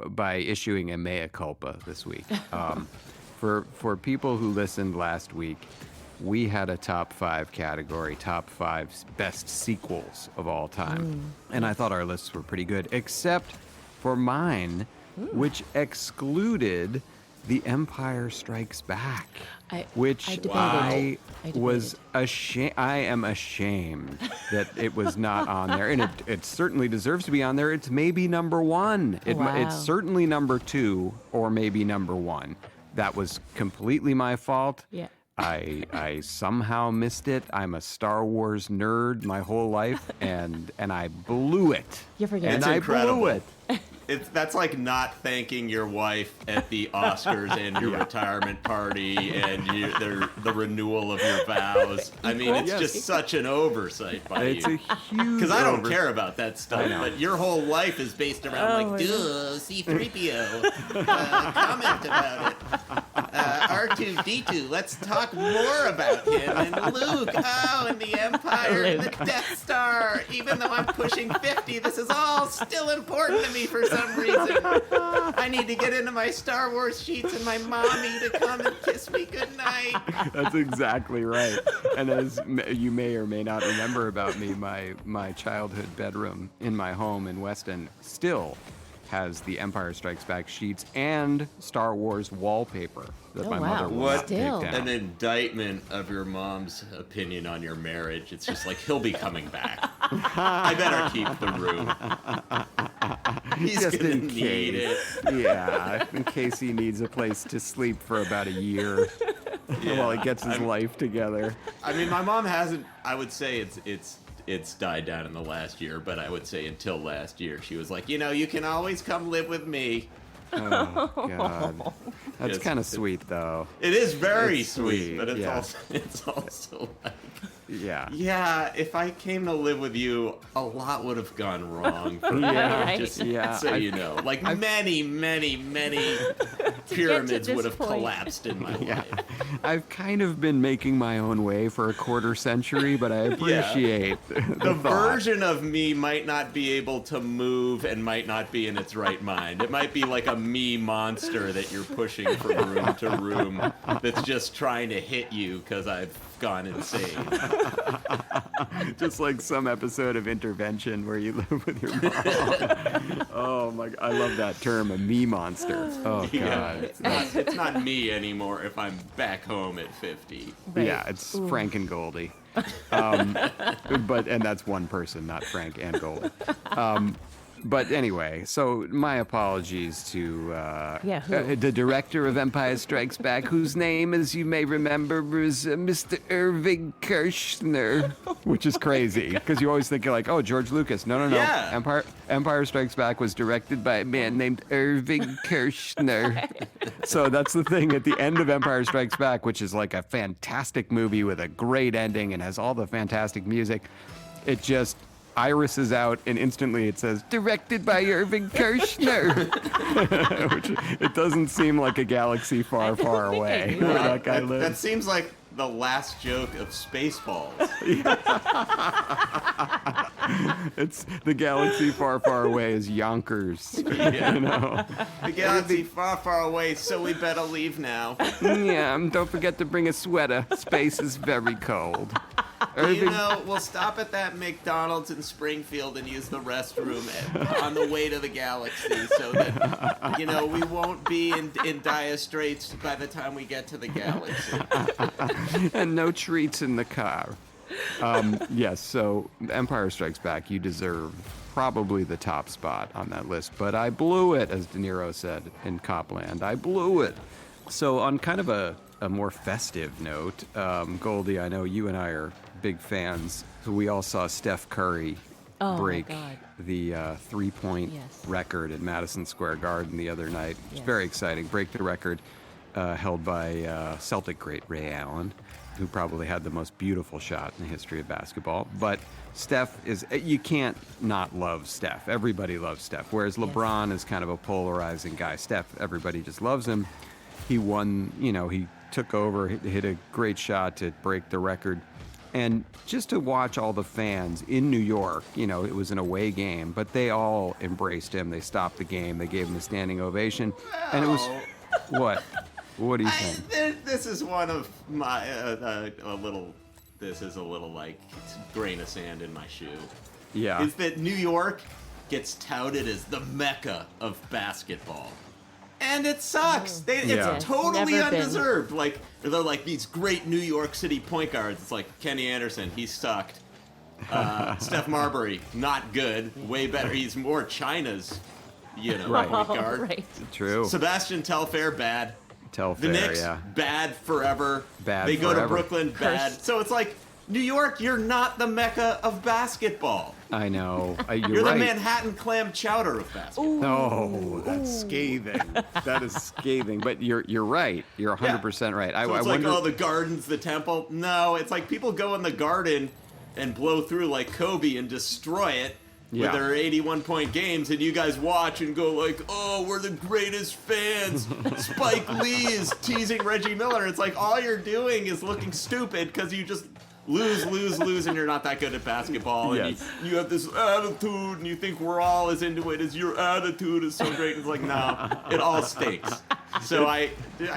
by issuing a mea culpa this week. For people who listened last week, we had a top 5 category, top 5 best sequels of all time. And I thought our lists were pretty good, except for mine, which excluded The Empire Strikes Back, which I was ashamed. I am ashamed that it was not on there, and it certainly deserves to be on there. It's maybe number 1. It's certainly number 2 or maybe number 1. That was completely my fault. Yeah. I somehow missed it. I'm a Star Wars nerd my whole life, and I blew it. You're forgetting. And It's I incredible. blew it. That's like not thanking your wife at the Oscars and your retirement party and the renewal of your vows. I mean, it's just such an oversight by It's you. a huge. Because I don't care about that stuff, know. but your whole life is based around duh, C-3PO, comment about it. R2-D2, let's talk more about him. And Luke, and the Empire, and the Death Star. Even though I'm pushing 50, this is all still important to me for some reason. I need to get into my Star Wars sheets and my mommy to come and kiss me goodnight. That's exactly right. And as you may or may not remember about me, my childhood bedroom in my home in Weston still has the Empire Strikes Back sheets and Star Wars wallpaper that my mother will not take Still. down. An indictment of your mom's opinion on your marriage. It's just like, he'll be coming back. I better keep the room. He's Just gonna in need case. it. Yeah, in case he needs a place to sleep for about a year while he gets his life together. I mean, my mom hasn't. I would say it's died down in the last year, but I would say until last year, she was like, you can always come live with me. Oh, God. That's Yes. kind of sweet, though. It is very It's sweet, sweet, but yeah. it's also like, Yeah. if I came to live with you, a lot would have gone wrong. For me. Yeah. Just Yeah. so you know, like many pyramids this would have point. collapsed in my life. I've kind of been making my own way for a quarter century, but I appreciate The thought. version of me might not be able to move and might not be in its right mind. It might be like a me monster that you're pushing from room to room that's just trying to hit you because I've gone insane. Just like some episode of Intervention where you live with your mom. Oh my! I love that term, a me monster. Oh God. It's not me anymore if I'm back home at 50. Right. Yeah, it's Frank and Goldie. And that's one person, not Frank and Goldie. But anyway, so my apologies to who? the director of Empire Strikes Back, whose name, as you may remember, was Mr. Irving Kershner, which is crazy because you always think you're like, oh, George Lucas. No. Yeah. Empire Strikes Back was directed by a man named Irving Kershner. So that's the thing at the end of Empire Strikes Back, which is like a fantastic movie with a great ending and has all the fantastic music. It just irises out and instantly it says directed by Irving Kershner, which it doesn't seem like a galaxy far, far think I away knew where that. that guy That lives. seems like the last joke of Spaceballs. It's the galaxy far, far away is Yonkers. Yeah. You know? The galaxy far, far away, so we better leave now. Yeah, don't forget to bring a sweater. Space is very cold. Irving, We'll stop at that McDonald's in Springfield and use the restroom on the way to the galaxy so that, we won't be in dire straits by the time we get to the galaxy. and no treats in the car. Yes, so Empire Strikes Back, you deserve probably the top spot on that list, but I blew it, as De Niro said in Copland. I blew it. So on kind of a more festive note, Goldie, I know you and I are big fans. We all saw Steph Curry break God. the three-point record at Madison Square Garden the other night. It was very exciting. Break the record held by Celtic great Ray Allen, who probably had the most beautiful shot in the history of basketball. But Steph you can't not love Steph. Everybody loves Steph. Whereas LeBron is kind of a polarizing guy. Steph, everybody just loves him. He won, he took over, hit a great shot to break the record. And just to watch all the fans in New York, it was an away game, but they all embraced him. They stopped the game. They gave him a standing ovation. And it was, what? What do you think? This is one of my, this is a little like grain of sand in my shoe. Yeah. Is that New York gets touted as the mecca of basketball. And it sucks. Yeah. It's totally Never been. undeserved. Like, they're like these great New York City point guards. It's like Kenny Anderson, he sucked. Steph Marbury, not good. Way better. He's more China's, Right. point guard. Right. True. Sebastian Telfair, bad. Telfair, The Knicks, yeah. bad forever. Bad They go to forever. Brooklyn, bad. Cursed. So it's like, New York, you're not the mecca of basketball. I know. You're You're right. the Manhattan clam chowder of basketball. Oh, that's scathing. That is scathing. But you're right. You're 100% right. So I it's wonder. like, oh, the Garden's the temple. No, it's like people go in the Garden and blow through like Kobe and destroy it Yeah. with their 81-point games, and you guys watch and go like, oh, we're the greatest fans. Spike Lee is teasing Reggie Miller. It's like all you're doing is looking stupid because you just lose, and you're not that good at basketball. And Yes. you have this attitude, and you think we're all as into it as your attitude is so great. It's like, no, it all stinks. So I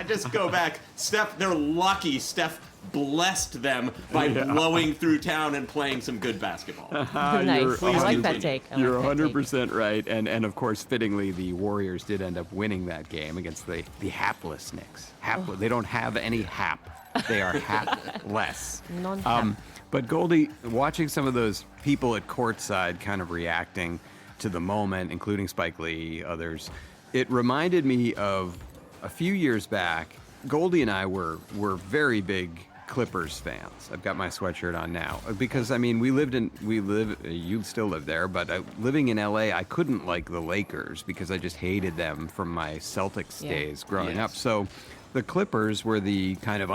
just go back. Steph, they're lucky Steph blessed them by blowing through town and playing some good basketball. Nice. I like that take. I You're like that take. 100% right. And of course, fittingly, the Warriors did end up winning that game against the hapless Knicks. They don't have any hap. They are hapless. Non-hap. But Goldie, watching some of those people at courtside kind of reacting to the moment, including Spike Lee, others, it reminded me of a few years back. Goldie and I were very big Clippers fans. I've got my sweatshirt on now because you still live there, but living in LA, I couldn't like the Lakers because I just hated them from my Celtics Yeah. days growing Yes. up. So the Clippers were the kind of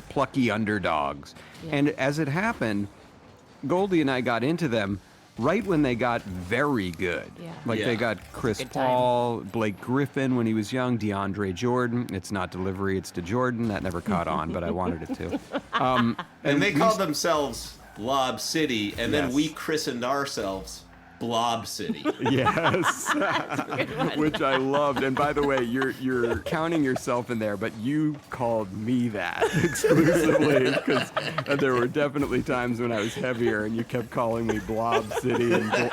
plucky underdogs. Yeah. And as it happened, Goldie and I got into them right when they got very good. Yeah. Like Yeah. they got Chris good time. Paul, Blake Griffin when he was young, DeAndre Jordan. It's not delivery, it's to Jordan. That never caught on, but I wanted it to. And they called themselves Blob City, and then Yes. we christened ourselves Blob City. Yes, which I loved. And by the way, you're counting yourself in there, but you called me that exclusively because there were definitely times when I was heavier, and you kept calling me Blob City and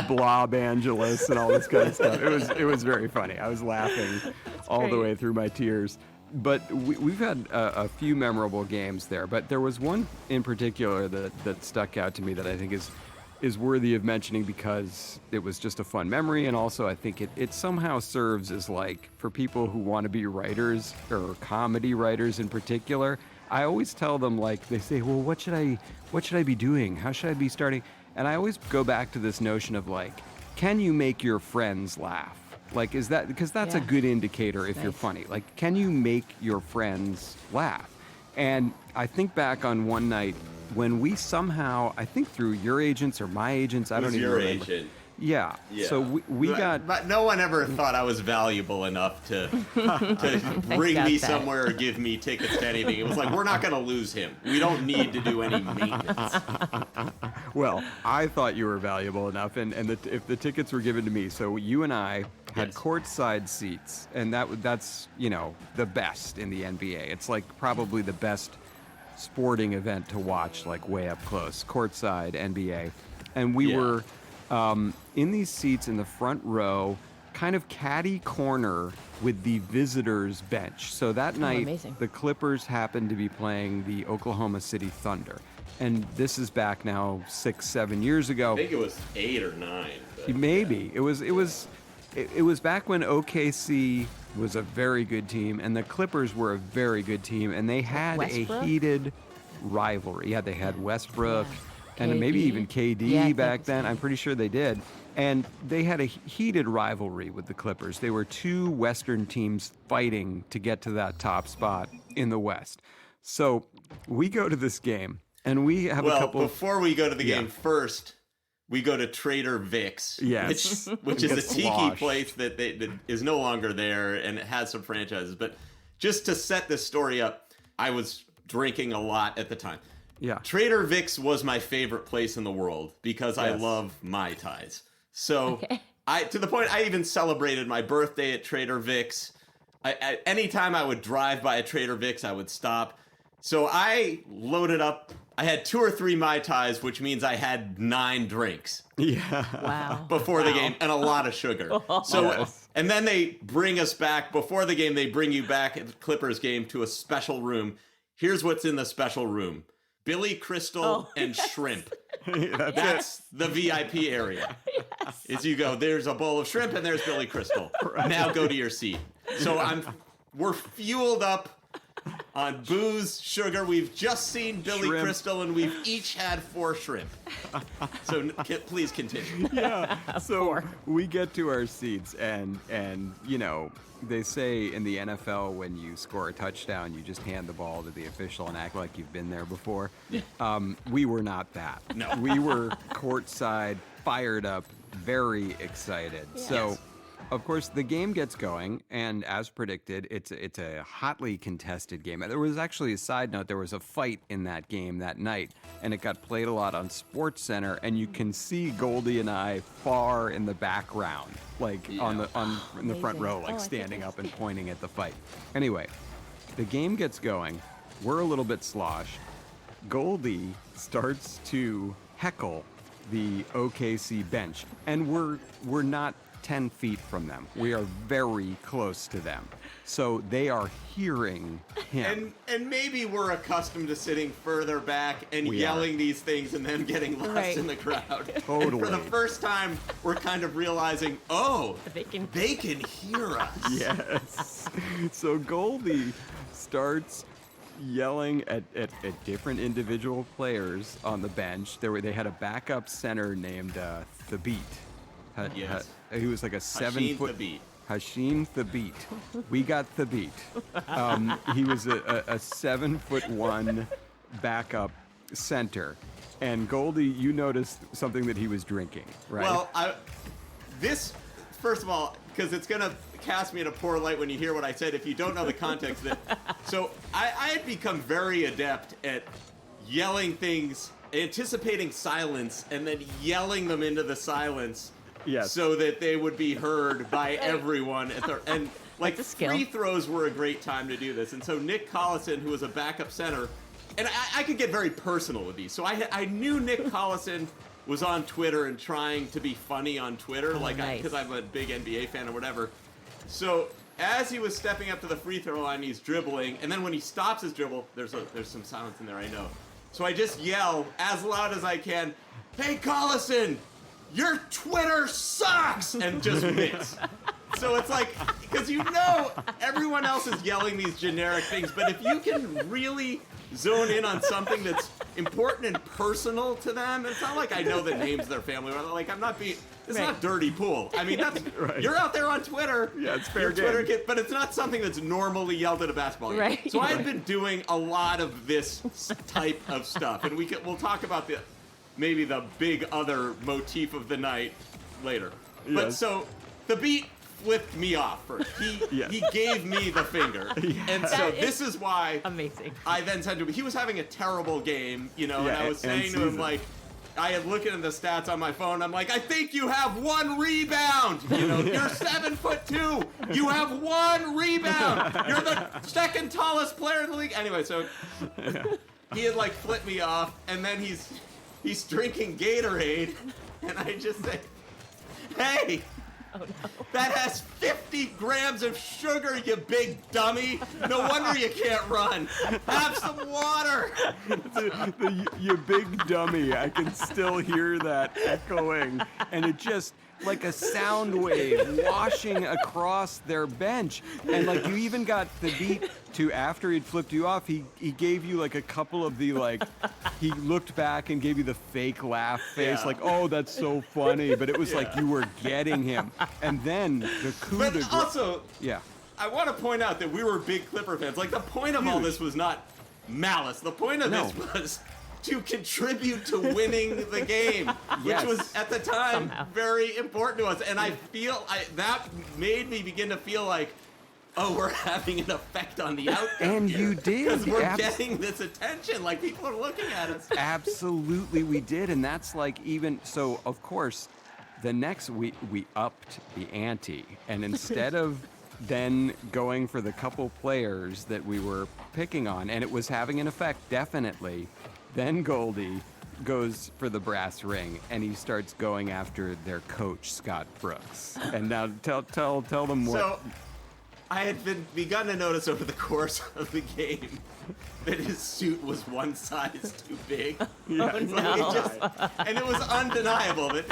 Blob Angeles and all this kind of stuff. It was very funny. I was laughing all the great. way through my tears. But we've had a few memorable games there. But there was one in particular that stuck out to me that I think is worthy of mentioning because it was just a fun memory, and also I think it somehow serves as like for people who want to be writers or comedy writers in particular. I always tell them, like, they say, well, what should I be doing? How should I be starting? And I always go back to this notion of like, can you make your friends laugh? Like, is that because that's a Yeah. good indicator if you're Nice. funny? Like, can you make your friends laugh? And I think back on one night when we somehow, I think through your agents or my agents, I don't Who's even your remember. agent? Yeah. Yeah. So we got. But no one ever thought I was valuable enough to bring got me that. somewhere or give me tickets to anything. It was like, we're not going to lose him. We don't need to do any maintenance. Well, I thought you were valuable enough, and if the tickets were given to me, so you and I had Yes. courtside seats, and that's the best in the NBA. It's like probably the best sporting event to watch, like way up close, courtside NBA, and we Yeah. were in these seats in the front row, kind of caddy corner with the visitors bench. So that night, amazing. the Clippers happened to be playing the Oklahoma City Thunder. And this is back now 6-7 years ago. I think it was 8 or 9. but- Maybe it was back when OKC was a very good team and the Clippers were a very good team, and they had Westbrook? a heated rivalry. Yeah, they had Westbrook Yeah. and maybe KD? even KD Yeah, I think back so. then. I'm pretty sure they did. And they had a heated rivalry with the Clippers. They were two Western teams fighting to get to that top spot in the West. So we go to this game and we have a Well, couple. before we go to the Yeah. game, first, we go to Trader Vic's, Yes. which And is a get tiki sloshed. place that is no longer there, and it has some franchises. But just to set this story up, I was drinking a lot at the time. Yeah. Trader Vic's was my favorite place in the world because I Yes. love Mai Tais. So Okay. to the point I even celebrated my birthday at Trader Vic's. Anytime I would drive by a Trader Vic's, I would stop. So I loaded up. I had 2 or 3 Mai Tais, which means I had 9 drinks Yeah. Wow. before the game and a lot of sugar. So, Yes. and then they bring us back before the game. They bring you back at the Clippers game to a special room. Here's what's in the special room: Billy Crystal and shrimp. That's the VIP area. Is you go, there's a bowl of shrimp and there's Billy Crystal. Now go to your seat. So we're fueled up on booze, sugar. We've just seen Billy Shrimp. Crystal and we've each had 4 shrimp. So please continue. So we get to our seats, and you know, they say in the NFL when you score a touchdown, you just hand the ball to the official and act like you've been there before. We were not that. No. We were courtside, fired up, very excited. So. Yes. Of course, the game gets going, and as predicted, it's a hotly contested game. There was actually a side note: there was a fight in that game that night, and it got played a lot on Sports Center, and you can see Goldie and I far in the background, like in the front Amazing. row, like Oh, I standing goodness. up and pointing at the fight. Anyway, the game gets going. We're a little bit sloshed. Goldie starts to heckle the OKC bench, and we're not 10 feet from them. We are very close to them. So they are hearing him. And maybe we're accustomed to sitting further back and We yelling these things and then getting lost Right. in the crowd. Totally. And for the first time, we're kind of realizing, oh, They can- they can hear us. Yes. So Goldie starts yelling at different individual players on the bench. They had a backup center named Thabit. Yes. He was like a Hashim 7-foot. Thabit. Hashim Thabit. We got Thabit. He was a 7'1" backup center. And Goldie, you noticed something that he was drinking, right? Well, first of all, because it's going to cast me in a poor light when you hear what I said if you don't know the context. So I had become very adept at yelling things, anticipating silence, and then yelling them into the silence. Yes. So that they would be heard by everyone. And like That's a skill. free throws were a great time to do this. And so Nick Collison, who was a backup center, and I could get very personal with these. So I knew Nick Collison was on Twitter and trying to be funny on Twitter, nice. because I'm a big NBA fan or whatever. So as he was stepping up to the free throw line, he's dribbling, and then when he stops his dribble, there's some silence in there, I know. So I just yell as loud as I can, "Hey Collison, your Twitter sucks!" and just miss. So it's like, because everyone else is yelling these generic things, but if you can really zone in on something that's important and personal to them, it's not like I know the names of their family. Like it's not dirty pool. I mean, that's Right. You're out there on Twitter. Yeah, it's fair Your Twitter game. but it's not something that's normally yelled at a basketball game. Right. So I've been doing a lot of this type of stuff, and we'll talk about maybe the big other motif of the night later. But Yes. so the beat flipped me off first. Yes. He gave me the finger. And so That this is why Amazing. I then said to him, he was having a terrible game, and I was and saying to him, season. like, I had looking at the stats on my phone. I'm like, I think you have 1 rebound. You're 7'2". You have 1 rebound. You're the second tallest player in the league. Anyway, so he had like flipped me off, and then he's drinking Gatorade, and I just say, hey. Oh no. That has 50 grams of sugar, you big dummy. No wonder you can't run. Have some water. You big dummy. I can still hear that echoing. And it just, like a sound wave washing across their bench. And like you even got the beat to, after he'd flipped you off, he gave you like a couple of the he looked back and gave you the fake laugh face, Yeah. like, oh, that's so funny. But it was like you were getting him. And then the coup de But grace. also, Yeah. I want to point out that we were big Clipper fans. Like, the point of all this was not malice. The point of No. this was to contribute to winning the game, which Yes. was, at the time, Somehow. very important to us. And I feel that made me begin to feel like, oh, we're having an effect on the outcome. And you did. Because we're getting this attention. Like, people are looking at us. Absolutely, we did. And that's like even so, of course, the next we upped the ante. And instead of then going for the couple players that we were picking on, and it was having an effect, definitely, then Goldie goes for the brass ring, and he starts going after their coach, Scott Brooks. And now tell them what. So, I had begun to notice over the course of the game that his suit was one size too big. Oh, no. And it was undeniable that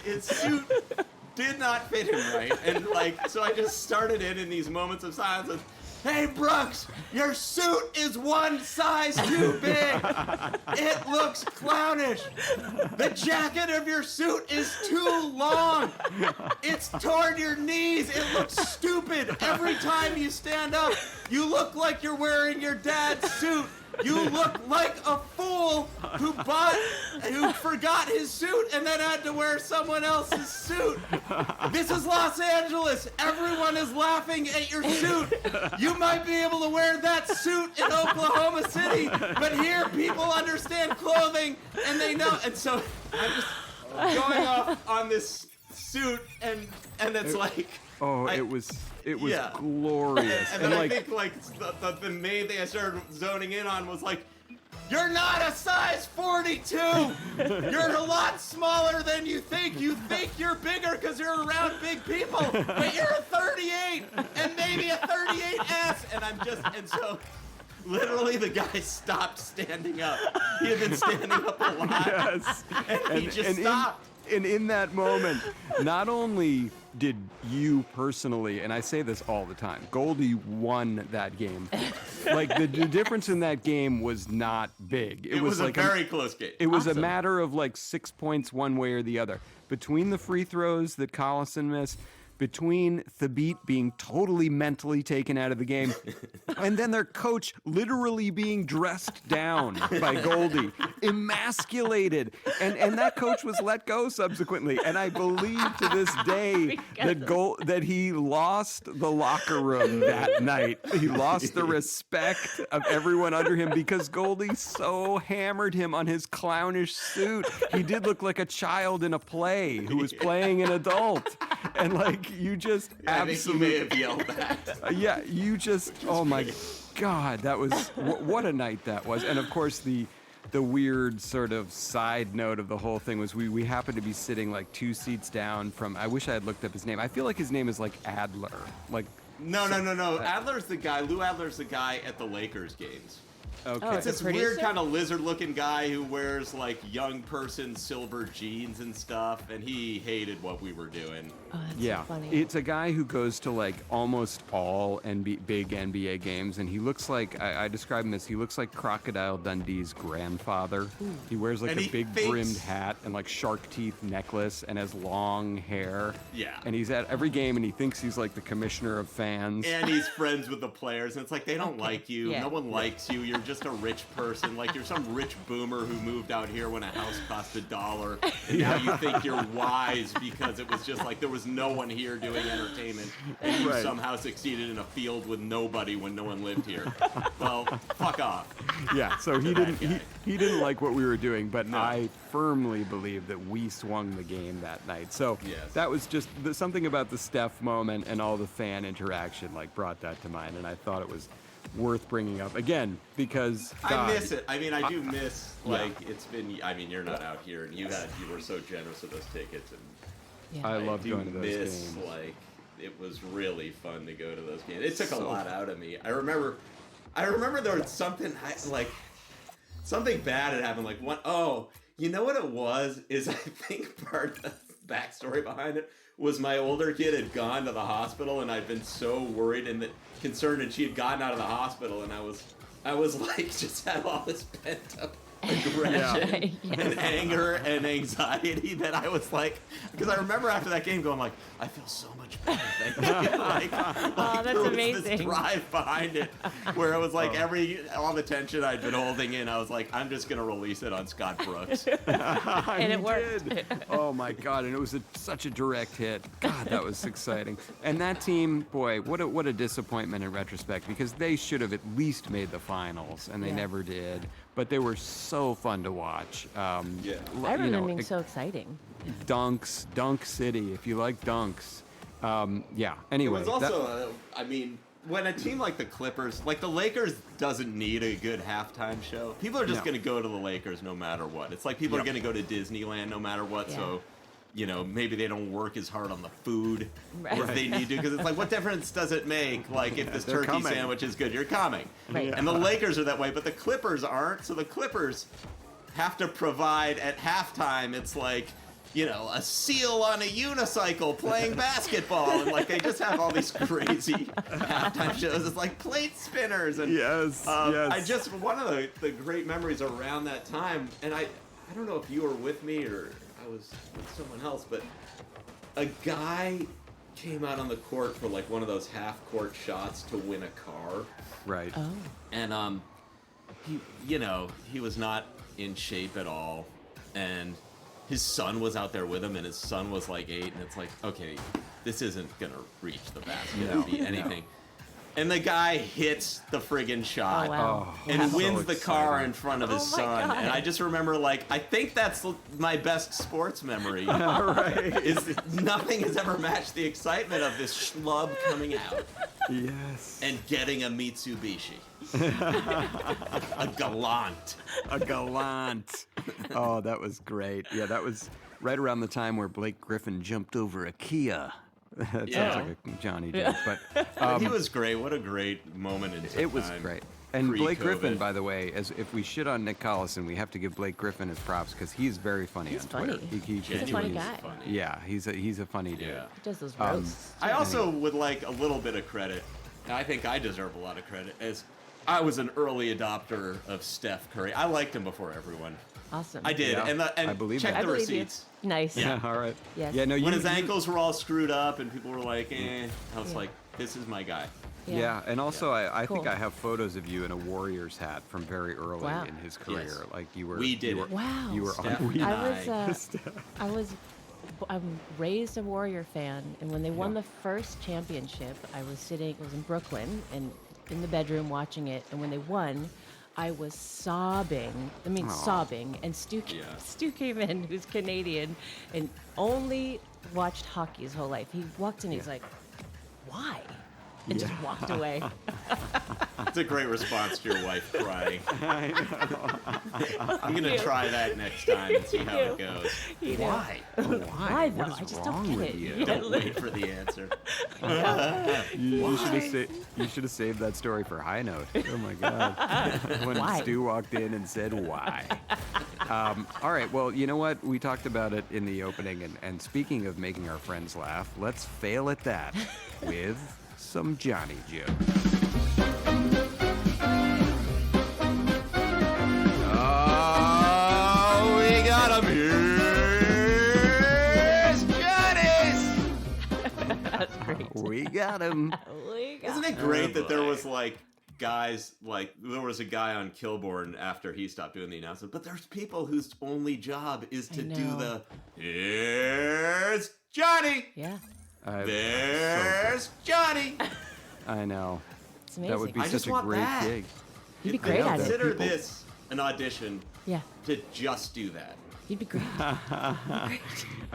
his suit did not fit him right. And so I just started in these moments of silence of, hey, Brooks, your suit is one size too big. It looks clownish. The jacket of your suit is too long. It's toward your knees. It looks stupid. Every time you stand up, you look like you're wearing your dad's suit. You look like a fool who forgot his suit and then had to wear someone else's suit. This is Los Angeles. Everyone is laughing at your suit. You might be able to wear that suit in Oklahoma City, but here people understand clothing and they know. And so I'm just going off on this suit, and it's like. Oh, it was Yeah. glorious. And then I think the main thing I started zoning in on was like, you're not a size 42. You're a lot smaller than you think. You think you're bigger because you're around big people, but you're a 38 and maybe a 38S. And so literally the guy stopped standing up. He had been standing up a lot. Yes. And he just stopped. And in that moment, not only did you personally, and I say this all the time, Goldie won that game. Like, the difference in that game was not big. It was like a very close game. It was a matter of like 6 points one way or the other. Between the free throws that Collison missed, between Thabit being totally mentally taken out of the game, and then their coach literally being dressed down by Goldie, emasculated, and that coach was let go subsequently. And I believe to this day that he lost the locker room that night. He lost the respect of everyone under him because Goldie so hammered him on his clownish suit. He did look like a child in a play who was playing an adult. And you just absolutely. I think you may have yelled that. Yeah, you just. Oh my God, that was what a night that was. And of course, the weird sort of side note of the whole thing was we happened to be sitting like 2 seats down from. I wish I had looked up his name. I feel like his name is like Adler. No. Adler's the guy. Lou Adler's the guy at the Lakers games. Okay. Oh, It's it's this a producer? weird kind of lizard-looking guy who wears young person silver jeans and stuff, and he hated what we were doing. Oh, that's Yeah, so funny. it's a guy who goes to almost all big NBA games, and he looks like I describe him as he looks like Crocodile Dundee's grandfather. He wears And a he big fakes- brimmed hat and shark teeth necklace and has long hair. Yeah. And he's at every game, and he thinks he's like the commissioner of fans. And he's friends with the players, and it's like, they don't like you. Yeah. No one likes you. You're just a rich person. You're some rich boomer who moved out here when a house cost $1, and now you think you're wise because it was just there was no one here doing entertainment, and you Right. somehow succeeded in a field with nobody when no one lived here. Well, fuck off. Yeah, so he That didn't guy. he didn't like what we were doing, but No. I firmly believe that we swung the game that night. So Yes. that was just something about the Steph moment and all the fan interaction brought that to mind, and I thought it was worth bringing up again because I God, miss it. I mean, I do miss Yeah. it's been. I mean, you're not out here, and you were so generous with those tickets, and Yeah. I love do going to those miss, games. it was really fun to go to those games. It took a lot out of me. I remember there was something something bad had happened. You know what it was? Is I think part of the backstory behind it was my older kid had gone to the hospital, and I'd been so worried and concerned, and she had gotten out of the hospital, and I was just had all this pent up aggression and anger and anxiety that I was because I remember after that game going I feel so much much better. Thank you. Like, Oh, that's there was amazing. This drive behind it, where it was like all the tension I'd been holding in, I was like, I'm just gonna release it on Scott Brooks. And it worked. did. Oh my God! And it was such a direct hit. God, that was exciting. And that team, boy, what a disappointment in retrospect, because they should have at least made the finals, and they Yeah. never did. But they were so fun to watch. I you remember know, them being so exciting. Dunks, Dunk City. If you like dunks, yeah. Anyway, It was also, I mean, when a team like the Clippers, like the Lakers, doesn't need a good halftime show. People are just No. going to go to the Lakers no matter what. It's like people are Yeah. going to go to Disneyland no matter what. Yeah. So, you know, maybe they don't work as hard on the food Right. as they need to, because it's like, what difference does it make? Like, if this they're turkey coming. sandwich is good, you're coming. Right. And the Lakers are that way, but the Clippers aren't. So the Clippers have to provide at halftime. It's like, you know, a seal on a unicycle playing basketball, and like they just have all these crazy halftime shows. It's like plate spinners, and Yes, yes. I just one of the great memories around that time, and I don't know if you were with me or I was with someone else, but a guy came out on the court for like one of those half court shots to win a car. right. Oh. And he was not in shape at all, and his son was out there with him, and his son was like 8, and it's like, okay, this isn't gonna reach the basket No, and be anything. And the guy hits the friggin' shot Oh, wow. and so wins the car exciting. in front of his Oh my son. God. And I just remember, like, I think that's my best sports memory. Right. Is nothing has ever matched the excitement of this schlub coming out Yes. and getting a Mitsubishi. A Galant. A gallant. Oh, that was great. Yeah, that was right around the time where Blake Griffin jumped over a Kia. That Yeah. sounds like a Johnny joke, but He was great. What a great moment in time. it was great. And Blake Pre-COVID. Griffin, by the way, as if we shit on Nick Collison, we have to give Blake Griffin his props because he's very funny He's on Twitter. funny. He He's a funny genuinely- guy. Funny. Yeah, he's a funny dude. Yeah. He does those roasts. I also would like a little bit of credit, and I think I deserve a lot of credit, as I was an early adopter of Steph Curry. I liked him before everyone. Awesome. I did, Yeah, and I believe check that. I the believe you. receipts. Nice. Yeah. All right. Yes. Yeah, no, When his you- ankles were all screwed up and people were like, I was Yeah. like, this is my guy. Yeah, and also I think Cool. I have photos of you in a Warriors hat from very early Wow. in his career. Yes. Like you were. We did you it. were, Wow. You were Steph on. and I was I'm raised a Warrior fan, and when they won Yeah. the first championship, I was in Brooklyn and in the bedroom watching it, and when they won, I was sobbing. I mean, Aw. sobbing. And Stu came in, who's Canadian, and only watched hockey his whole life. He walked in, he's Yeah. like, "Why?" And just walked away. It's a great response to your wife crying. I'm gonna you. try that next time and see how it you. goes. You know? Why? Why? Why, though? What is I just wrong don't get with it. you? Yeah. Don't wait for the answer. You should have saved that story for High Note. Oh my God! When Why? Stu walked in and said why. All right. Well, you know what? We talked about it in the opening, and speaking of making our friends laugh, let's fail at that with some Johnny jokes. Oh, we got him. Here's Johnny's. That's great. We got him. Isn't it great that there was like guys like there was a guy on Kilborn after he stopped doing the announcement, but there's people whose only job is to do know. the here's Johnny, Yeah, there's Johnny. I know. it's amazing. That would be I just such a want great that. gig. You'd be I great at it. consider People- this an audition Yeah, to just do that. you'd be great. I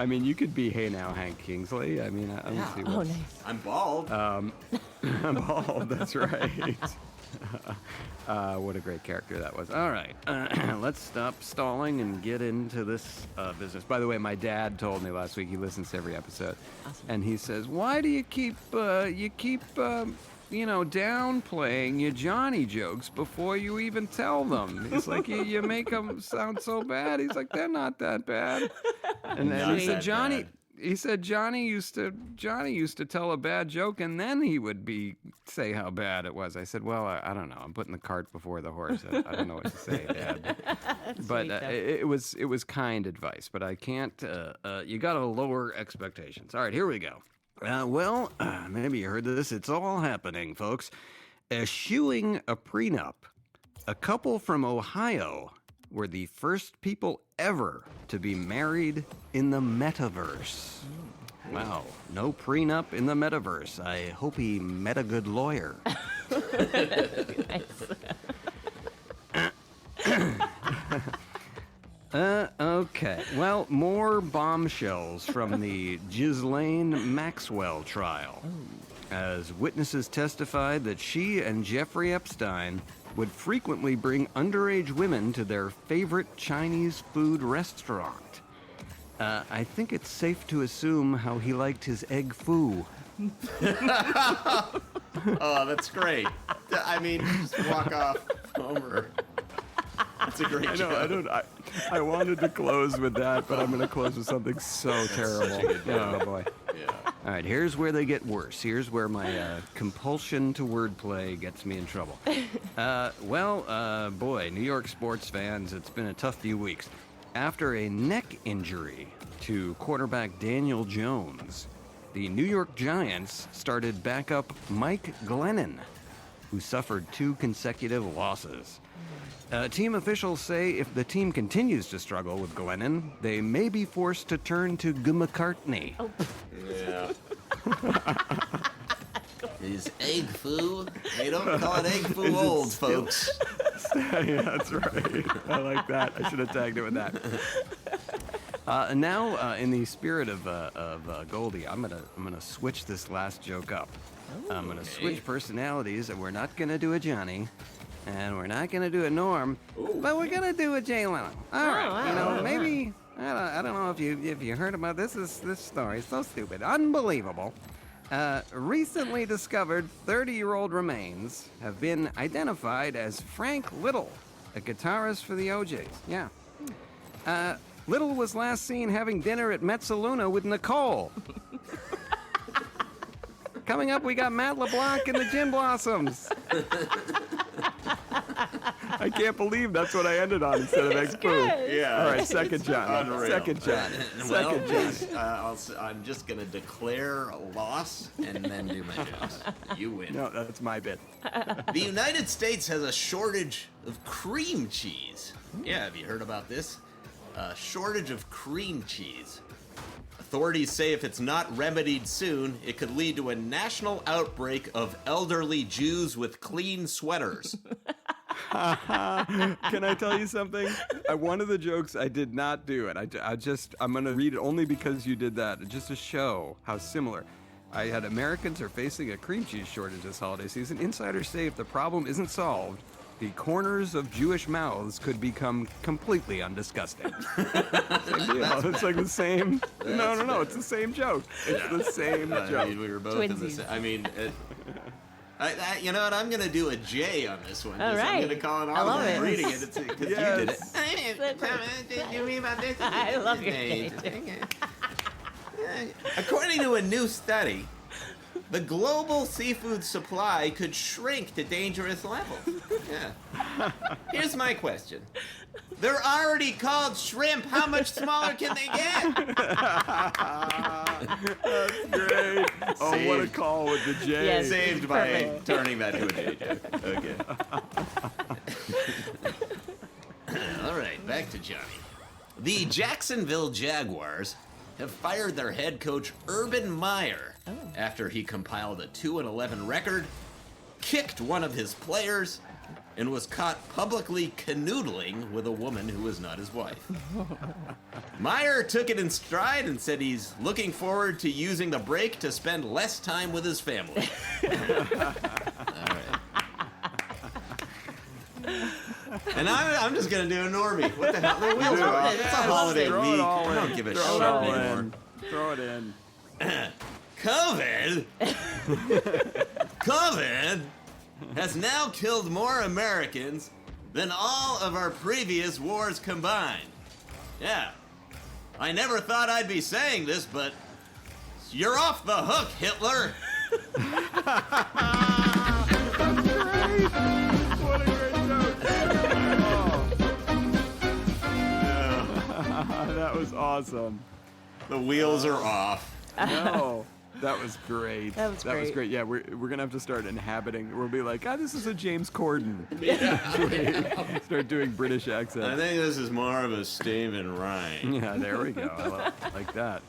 mean, you could be Hey Now Hank Kingsley. I mean, I don't Yeah. see Oh, what's... nice. I'm bald. I'm bald, that's right. What a great character that was. All right, let's stop stalling and get into this business. By the way, my dad told me last week, he listens to every episode, Awesome. and he says, why do you keep downplaying your Johnny jokes before you even tell them? He's like, you make them sound so bad. He's like, they're not that bad. And then Not he said, that Johnny... bad. He said Johnny used to tell a bad joke and then he would say how bad it was. I said, well, I don't know. I'm putting the cart before the horse. I don't know what to say, Dad. But sweet, though. it was kind advice. But I can't. You got to lower expectations. All right, here we go. Maybe you heard this. It's all happening, folks. Eschewing a prenup. A couple from Ohio were the first people ever to be married in the metaverse. Wow, no prenup in the metaverse. I hope he met a good lawyer. Okay. Well, more bombshells from the Ghislaine Maxwell trial. As witnesses testified that she and Jeffrey Epstein would frequently bring underage women to their favorite Chinese food restaurant. I think it's safe to assume how he liked his egg foo. Oh, that's great. I mean, just walk off, Homer. That's a great joke. I wanted to close with that, but I'm going to close with something so terrible. Oh, boy. Yeah. All right, here's where they get worse. Here's where my compulsion to wordplay gets me in trouble. Boy, New York sports fans, it's been a tough few weeks. After a neck injury to quarterback Daniel Jones, the New York Giants started backup Mike Glennon, who suffered 2 consecutive losses. Team officials say if the team continues to struggle with Glennon, they may be forced to turn to G. McCartney. Oh. Yeah. Is egg foo? They don't call it egg foo old, folks. Yeah, that's right. I like that. I should have tagged it with that. Now, in the spirit of Goldie, I'm gonna switch this last joke up. I'm gonna switch personalities, and we're not gonna do a Johnny, and we're not gonna do a Norm, but we're gonna do a Jay Leno. All right, maybe I don't know if you heard about this story. It's so stupid, unbelievable. Recently discovered 30-year-old remains have been identified as Frank Little, a guitarist for the OJs. Yeah. Little was last seen having dinner at Metzaluna with Nicole. Coming up, we got Matt LeBlanc and the Gin Blossoms. I can't believe that's what I ended on instead of egg foo. Yeah. All right, second John. Unreal. Second John. Well, Second John. I'm just going to declare a loss and then do my jokes. You win. No, that's my bit. The United States has a shortage of cream cheese. Yeah, have you heard about this? A shortage of cream cheese. Authorities say if it's not remedied soon, it could lead to a national outbreak of elderly Jews with clean sweaters. Can I tell you something? One of the jokes I did not do, and I'm going to read it only because you did that, just to show how similar. I had Americans are facing a cream cheese shortage this holiday season. Insiders say if the problem isn't solved, the corners of Jewish mouths could become completely undisgusting. Same deal. It's like the same. No. It's the same joke. It's the same I joke. mean, we were both in the Twinsies. same. I mean, you know what? I'm going to do a J on this one. 'Cause All right. I'm going to call it I on love when it. I'm reading it. It's because Yes. you did it. You mean about this? I love your J. According to a new study, the global seafood supply could shrink to dangerous levels. Yeah. Here's my question. They're already called shrimp. How much smaller can they get? That's great. Oh, what a Saved. call with the J. Yes. Saved by Perfect. turning that to a J joke. Okay. All right, back to Johnny. The Jacksonville Jaguars have fired their head coach Urban Meyer after he compiled a 2-11 record, kicked one of his players, and was caught publicly canoodling with a woman who was not his wife. Meyer took it in stride and said he's looking forward to using the break to spend less time with his family. All right. And I'm just gonna do a normie. What the hell? The wheels are off. It's a holiday Throw it week. all I don't in. give a Throw shit it all anymore. in. Throw it in. COVID has now killed more Americans than all of our previous wars combined. Yeah. I never thought I'd be saying this, but you're off the hook, Hitler. What a great joke. That was awesome. The wheels are off. No, That was great. That was great. Yeah, we're gonna have to start inhabiting. We'll be like, this is a James Corden. Start doing British I accents. think this is more of a Stephen Wright. Yeah, there we go. I like that.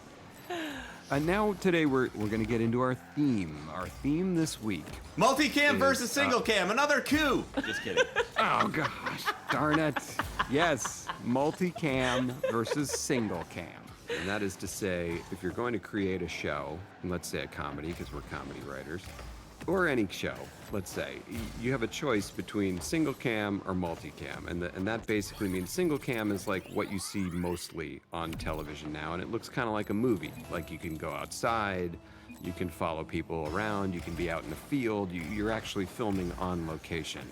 And now today we're gonna get into our theme. Our theme this week. Multicam Is, versus single cam, another coup. Just kidding. Oh gosh, darn it. Yes, multicam versus single cam. And that is to say, if you're going to create a show, and let's say a comedy, because we're comedy writers, or any show, let's say, you have a choice between single cam or multicam. And that basically means single cam is like what you see mostly on television now, and it looks kind of like a movie. Like you can go outside, you can follow people around, you can be out in the field, you're actually filming on location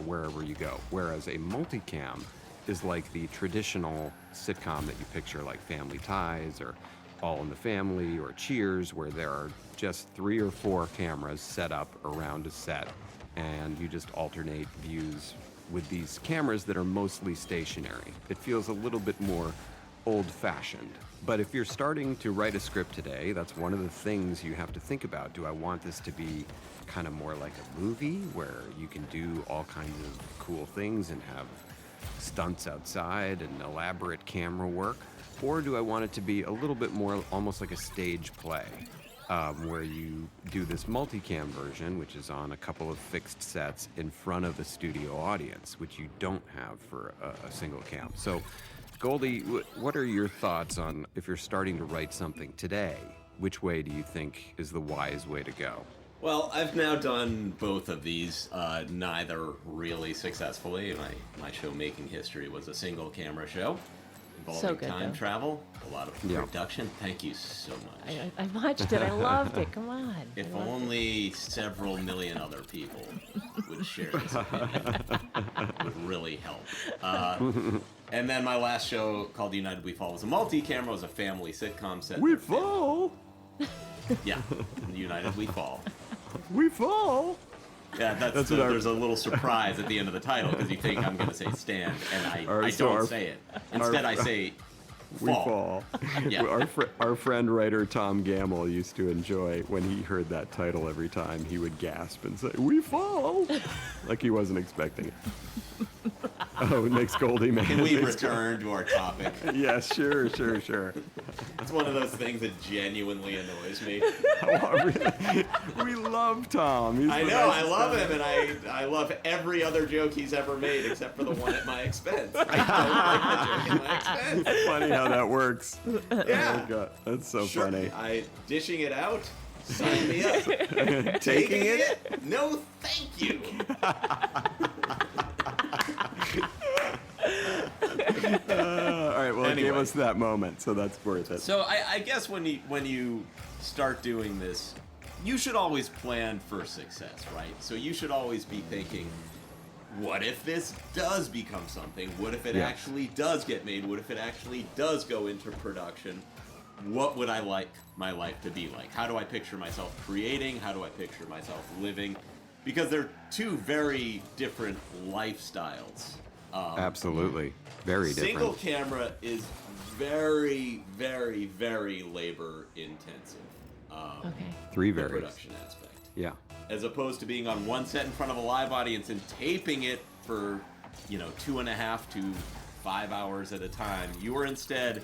wherever you go. Whereas a multicam is like the traditional sitcom that you picture, like Family Ties or All in the Family or Cheers, where there are just 3 or 4 cameras set up around a set, and you just alternate views with these cameras that are mostly stationary. It feels a little bit more old-fashioned. But if you're starting to write a script today, that's one of the things you have to think about. Do I want this to be kind of more like a movie where you can do all kinds of cool things and have stunts outside and elaborate camera work? Or do I want it to be a little bit more almost like a stage play, where you do this multicam version, which is on a couple of fixed sets in front of a studio audience, which you don't have for a single cam. So, Goldie, what are your thoughts on if you're starting to write something today, which way do you think is the wise way to go? Well, I've now done both of these, neither really successfully. My show Making History was a single camera show involving So good, time though. travel, a lot of Yeah. production. Thank you so much. I watched it. I loved it. Come on. If I loved it. only several million other people would share this opinion, would really help. And then my last show, called United We Fall, was a multi-camera. It was a family sitcom set. We fall! Yeah, United We Fall. We fall! Yeah, That's what our- there's a little surprise at the end of the title because you think I'm going to say stand, and I So don't our- say it. Instead, I say We fall. fall. Yeah. Our friend writer Tom Gamble used to enjoy when he heard that title every time. He would gasp and say, "We fall," like he wasn't expecting it. Oh, it makes Goldie mad. Can we It makes return to our topic? Yes, sure. It's one of those things that genuinely annoys me. Oh, really? We love Tom. He's I the know, I nicest love guy. him, and I love every other joke he's ever made except for the one at my expense. I don't like the joke at my expense. It's funny how that works. Yeah. Oh, God. That's so Sure. funny. Dishing it out? Sign me up. Taking it? No, thank you. All right, well, it gave Anyway. us that moment, so that's worth it. So I guess when you start doing this, you should always plan for success, right? So you should always be thinking, what if this does become something? What if it Yes. actually does get made? What if it actually does go into production? What would I like my life to be like? How do I picture myself creating? How do I picture myself living? Because they're two very different lifestyles. Absolutely. Very different. Single camera is very, very, very labor intensive. Okay. 3 The varies. production aspect. Yeah. As opposed to being on one set in front of a live audience and taping it for, 2.5 to 5 hours at a time. You are instead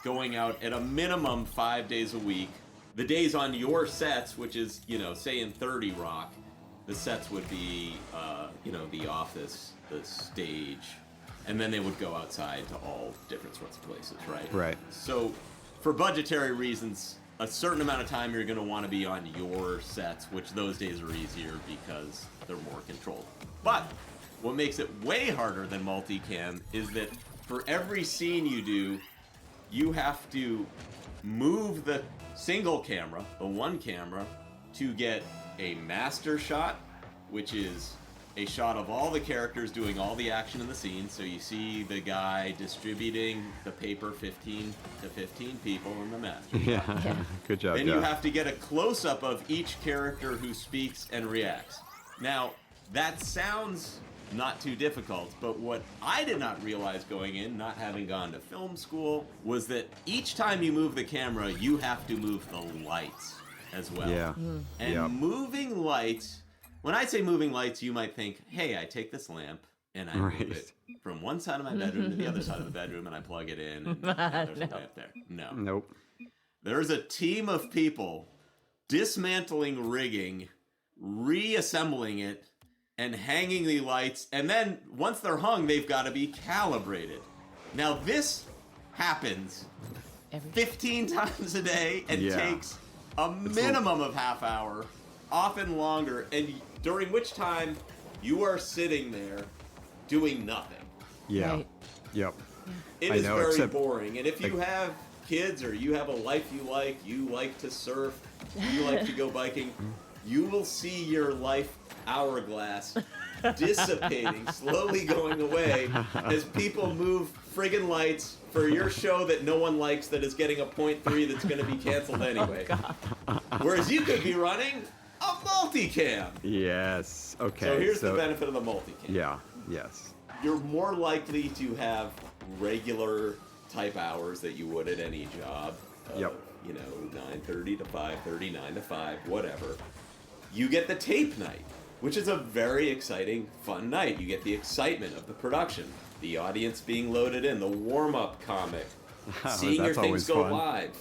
going out at a minimum 5 days a week. The days on your sets, which is, say in 30 Rock, the sets would be, the office, the stage, and then they would go outside to all different sorts of places, right? Right. So, for budgetary reasons, a certain amount of time you're going to want to be on your sets, which those days are easier because they're more controlled. But what makes it way harder than multicam is that for every scene you do, you have to move the single camera, the one camera, to get a master shot, which is a shot of all the characters doing all the action in the scene. So you see the guy distributing the paper 15 to 15 people in the master shot. Yeah. Good job, Then Jeff. you have to get a close-up of each character who speaks and reacts. Now, that sounds not too difficult, but what I did not realize going in, not having gone to film school, was that each time you move the camera, you have to move the lights. as well. Yeah. And Yep. moving lights, when I say moving lights, you might think, hey, I take this lamp and I move Right. it from one side of my bedroom to the other side of the bedroom and I plug it in and there's a lamp there. No. Nope. There's a team of people dismantling rigging, reassembling it, and hanging the lights. And then once they're hung, they've got to be calibrated. Now this happens 15 times a day and Yeah. takes a minimum of half hour, often longer, and during which time you are sitting there doing nothing. Yeah. Right. Yep. It I is know, very except- boring. And if you have kids or you have a life you like to surf, you like to go biking, you will see your life hourglass dissipating, slowly going away as people move friggin' lights for your show that no one likes that is getting a 0.3 that's going to be canceled anyway. Whereas you could be running a multicam. Yes. Okay. So here's the benefit of the multicam. Yeah. Yes. You're more likely to have regular type hours that you would at any job. Yep. You know, 9:30 to 5:30, 9 to 5, whatever. You get the tape night, which is a very exciting, fun night. You get the excitement of the production, the audience being loaded in, the warm-up comic, seeing your That's things always go fun. live,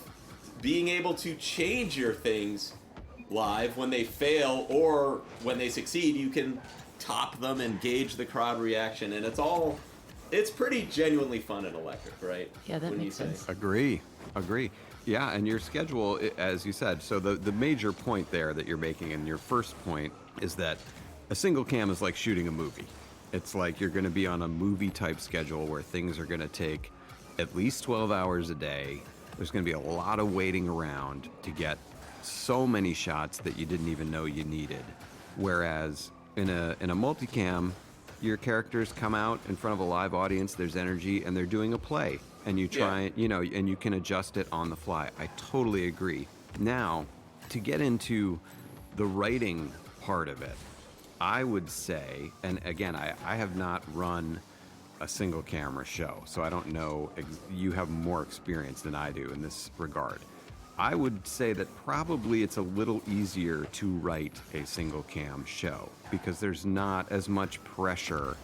being able to change your things live when they fail or when they succeed. You can top them and gauge the crowd reaction, and it's pretty genuinely fun and electric, right? Yeah, that When you makes say- sense. Agree. Yeah, and your schedule, as you said, so the major point there that you're making, and your first point, is that a single cam is like shooting a movie. It's like you're going to be on a movie type schedule where things are going to take at least 12 hours a day. There's going to be a lot of waiting around to get so many shots that you didn't even know you needed. Whereas in a multicam, your characters come out in front of a live audience, there's energy, and they're doing a play. And you try, and you can adjust it on the fly. I totally agree. Now, to get into the writing part of it, I would say, and again, I have not run a single camera show, so I don't know, you have more experience than I do in this regard. I would say that probably it's a little easier to write a single cam show because there's not as much pressure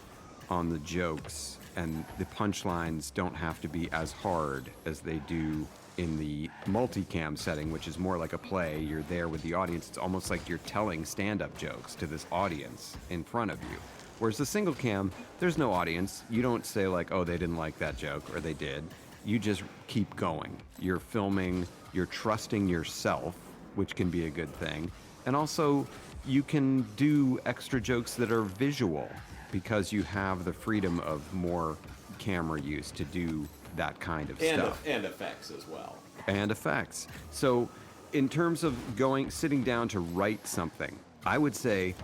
on the jokes and the punchlines don't have to be as hard as they do in the multicam setting, which is more like a play. You're there with the audience. It's almost like you're telling stand-up jokes to this audience in front of you. Whereas the single cam, there's no audience. You don't say like, oh, they didn't like that joke, or they did. You just keep going. You're filming, you're trusting yourself, which can be a good thing. And also, you can do extra jokes that are visual because you have the freedom of more camera use to do that kind of stuff. And effects as well. And effects. So, in terms of sitting down to write something, I would say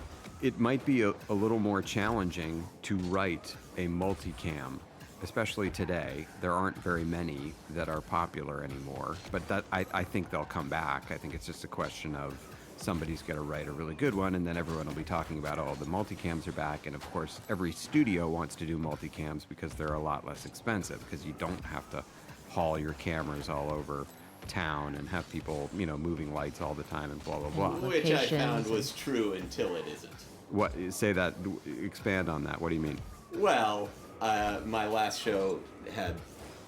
it might be a little more challenging to write a multicam, especially today. There aren't very many that are popular anymore, but that I think they'll come back. I think it's just a question of somebody's going to write a really good one, and then everyone will be talking about, oh, the multicams are back. And of course, every studio wants to do multicams because they're a lot less expensive, because you don't have to haul your cameras all over town and have people, moving lights all the time and blah, blah, blah. Which I found Locations. was true until it isn't. What, say that, expand on that. What do you mean? Well, my last show had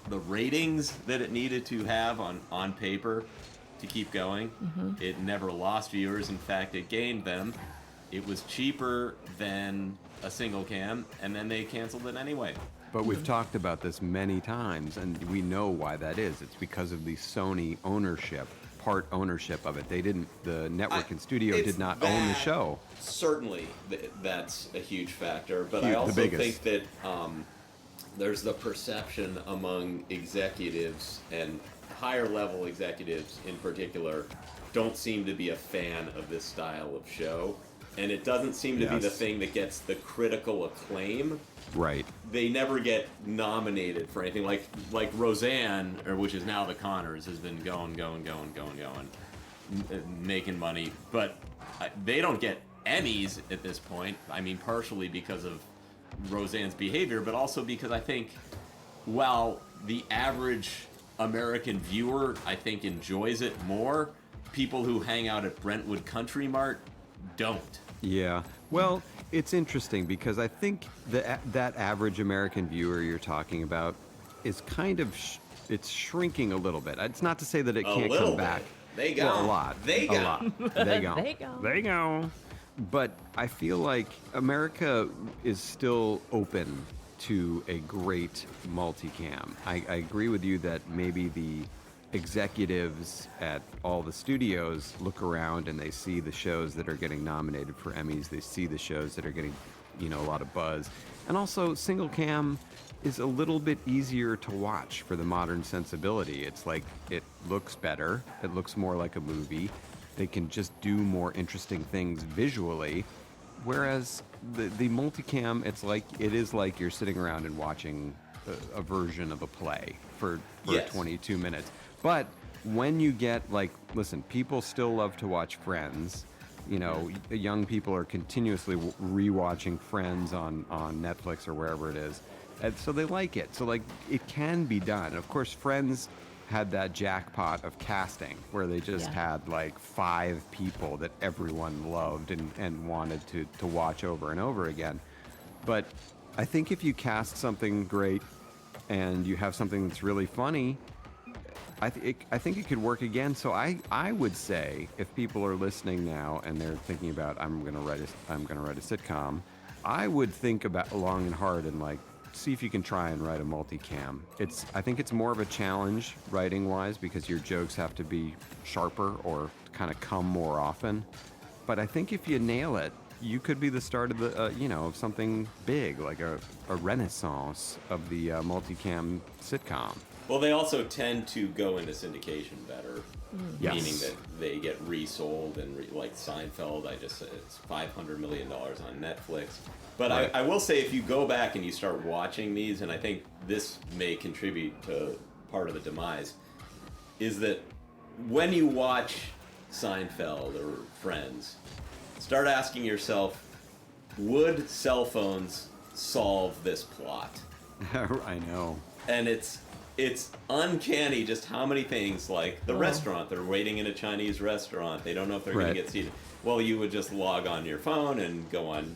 the ratings that it needed to have on paper to keep going. It never lost viewers. In fact, it gained them. It was cheaper than a single cam, and then they canceled it anyway. But we've talked about this many times, and we know why that is. It's because of the Sony part ownership of it. The network and studio It's did not own the that- show. Certainly, that's a huge factor. But Huge, I the also biggest. think that there's the perception among executives and higher level executives in particular don't seem to be a fan of this style of show. And it doesn't seem to be the Yes. thing that gets the critical acclaim. Right. They never get nominated for anything like Roseanne, or which is now the Connors, has been going, making money, but they don't get Emmys at this point. I mean, partially because of Roseanne's behavior, but also because I think while the average American viewer, I think, enjoys it more, people who hang out at Brentwood Country Mart don't. Yeah. Well, it's interesting because I think that average American viewer you're talking about is kind of it's shrinking a little bit. It's not to say that it can't little come back. bit. They go. Well, a lot. They go. A lot. They go. They go. They go. But I feel like America is still open to a great multicam. I agree with you that maybe the executives at all the studios look around and they see the shows that are getting nominated for Emmys. They see the shows that are getting, a lot of buzz. And also, single cam is a little bit easier to watch for the modern sensibility. It's like it looks better. It looks more like a movie. They can just do more interesting things visually. Whereas the multicam, it is like you're sitting around and watching a version of a play for Yes. 22 minutes. But when you get listen, people still love to watch Friends. Young people are continuously rewatching Friends on Netflix or wherever it is. And so they like it. So it can be done. Of course, Friends had that jackpot of casting where they just had 5 people that everyone loved and wanted to watch over and over again. But I think if you cast something great and you have something that's really funny, I think it could work again. So I would say if people are listening now and they're thinking about I'm gonna write a sitcom, I would think about long and hard and see if you can try and write a multicam. I think it's more of a challenge writing wise because your jokes have to be sharper or kind of come more often. But I think if you nail it, you could be the start of the of something big, like a renaissance of the multicam sitcom. Well, they also tend to go into syndication better, Yes. meaning that they get resold and like Seinfeld. I just said it's $500 million on Netflix. But Right. I will say, if you go back and you start watching these, and I think this may contribute to part of the demise, is that when you watch Seinfeld or Friends, start asking yourself, would cell phones solve this plot? I know. And it's uncanny just how many things, like the restaurant, they're waiting in a Chinese restaurant, they don't know if they're going Right. to get seated. Well, you would just log on your phone and go on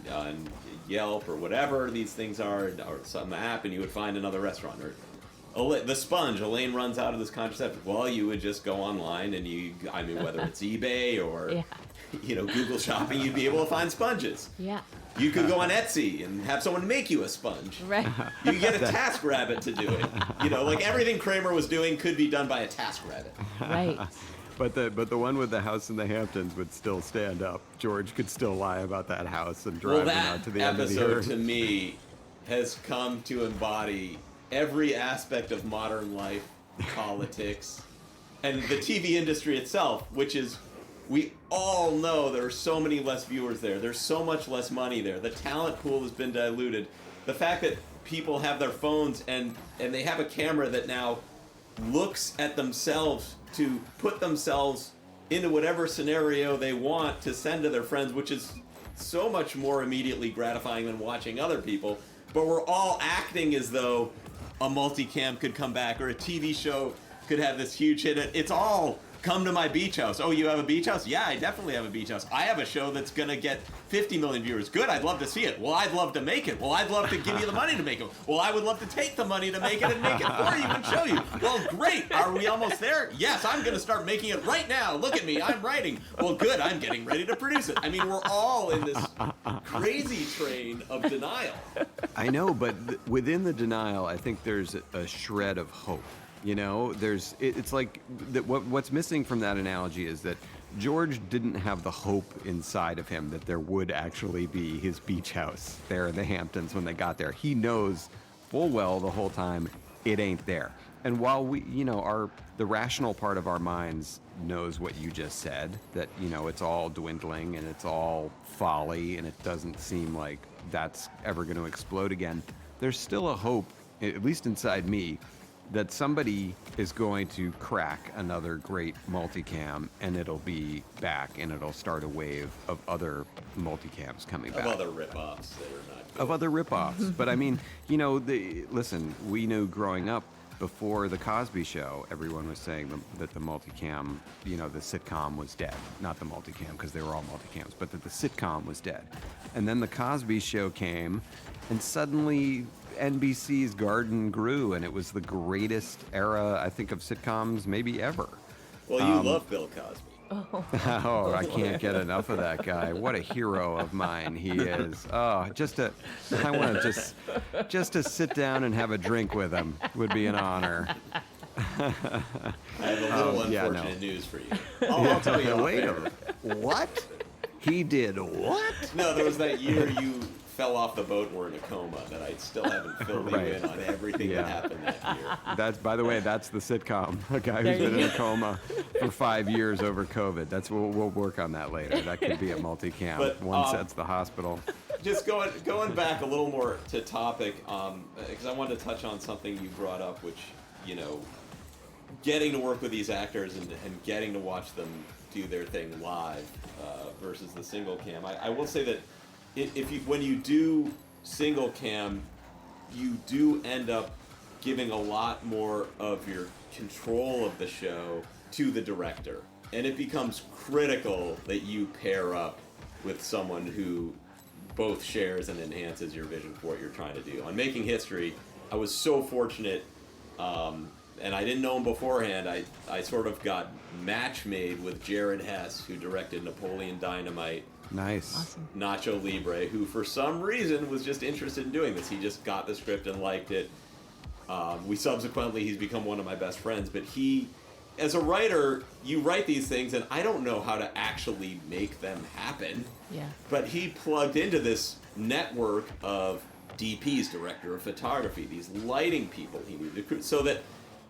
Yelp or whatever these things are, or some app, and you would find another restaurant. Or The Sponge, Elaine runs out of this contraceptive. Well, you would just go online and whether it's eBay or Yeah. Google Shopping, you'd be able to find sponges. Yeah. You could go on Etsy and have someone make you a sponge. Right. You could get a TaskRabbit to do it. Like everything Kramer was doing could be done by a TaskRabbit. Right. But the one with the house in the Hamptons would still stand up. George could still lie about that house and drive Well, them that out to the end of the episode earth. to me has come to embody every aspect of modern life, politics, and the TV industry itself, which is, we all know there are so many less viewers there. There's so much less money there. The talent pool has been diluted. The fact that people have their phones and they have a camera that now looks at themselves to put themselves into whatever scenario they want to send to their friends, which is so much more immediately gratifying than watching other people. But we're all acting as though a multicam could come back or a TV show could have this huge hit. It's all come to my beach house. Oh, you have a beach house? Yeah, I definitely have a beach house. I have a show that's going to get 50 million viewers. Good, I'd love to see it. Well, I'd love to make it. Well, I'd love to give you the money to make it. Well, I would love to take the money to make it and make it for you and show you. Well, great. Are we almost there? Yes, I'm going to start making it right now. Look at me, I'm writing. Well, good, I'm getting ready to produce it. I mean, we're all in this crazy train of denial. I know, but within the denial, I think there's a shred of hope. It's like what's missing from that analogy is that George didn't have the hope inside of him that there would actually be his beach house there in the Hamptons when they got there. He knows full well the whole time it ain't there. And while we, the rational part of our minds knows what you just said, that, it's all dwindling and it's all folly and it doesn't seem like that's ever going to explode again, there's still a hope, at least inside me, that somebody is going to crack another great multicam and it'll be back and it'll start a wave of other multicams coming back. Of other rip-offs that are not good. Of other rip-offs. But I mean, listen, we knew growing up before the Cosby Show, everyone was saying that the multicam, the sitcom was dead. Not the multicam, because they were all multicams, but that the sitcom was dead. And then the Cosby Show came, and suddenly NBC's garden grew, and it was the greatest era, I think, of sitcoms maybe ever. Well, you love Bill Cosby. Oh, I can't get enough of that guy. What a hero of mine he is. Oh, I want to just to sit down and have a drink with him would be an honor. I have a little unfortunate news for you. I'll tell you. Wait a minute. What? He did what? No, there was that year you fell off the boat and were in a coma that I still haven't filled you in on everything that happened that year. By the way, that's the sitcom. A guy who's been in a coma for 5 years over COVID. We'll work on that later. That could be a multicam. But, One set's the hospital. Just going back a little more to topic, because I wanted to touch on something you brought up, which, getting to work with these actors and getting to watch them do their thing live versus the single cam. I will say that when you do single cam, you do end up giving a lot more of your control of the show to the director, and it becomes critical that you pair up with someone who both shares and enhances your vision for what you're trying to do. On Making History, I was so fortunate, and I didn't know him beforehand. I sort of got match made with Jared Hess, who directed Napoleon Dynamite. Nice. Awesome. Nacho Libre, who for some reason was just interested in doing this. He just got the script and liked it. He's become one of my best friends, but as a writer, you write these things and I don't know how to actually make them happen. Yeah. But he plugged into this network of DPs, director of photography, these lighting people he needed, so that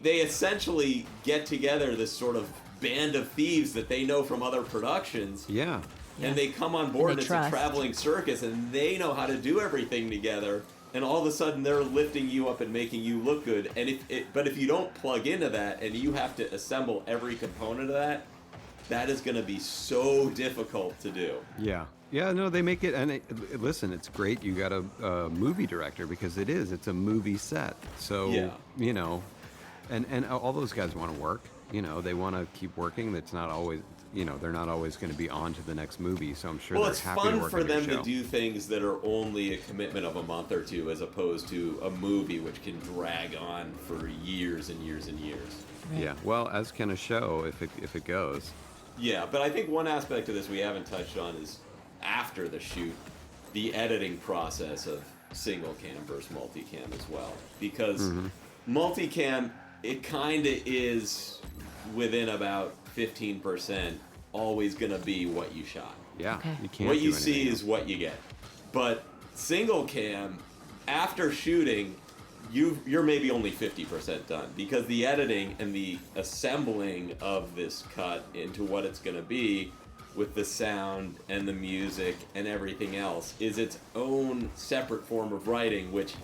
they essentially get together this sort of band of thieves that they know from other productions. Yeah. And they come on board, And they it's trust. a traveling circus, and they know how to do everything together, and all of a sudden they're lifting you up and making you look good. And if you don't plug into that, and you have to assemble every component of that, that is going to be so difficult to do. Yeah. Yeah, no, they make it, and listen, it's great you got a movie director, because it's a movie set. So, Yeah. and all those guys want to work, they want to keep working. That's not always, they're not always going to be on to the next movie, so I'm sure Well, they're it's happy to fun work for on your them to show. do things that are only a commitment of a month or two, as opposed to a movie which can drag on for years and years and years. Right. Yeah, well, as can a show if it goes. Yeah, but I think one aspect of this we haven't touched on is after the shoot, the editing process of single cam versus multicam as well. Because multicam, it kind of is within about 15% always going to be what you shot. Yeah, Okay. you can't. What do you see anything is what you get. But single cam, after shooting, you're maybe only 50% done, because the editing and the assembling of this cut into what it's going to be with the sound and the music and everything else is its own separate form of writing, which,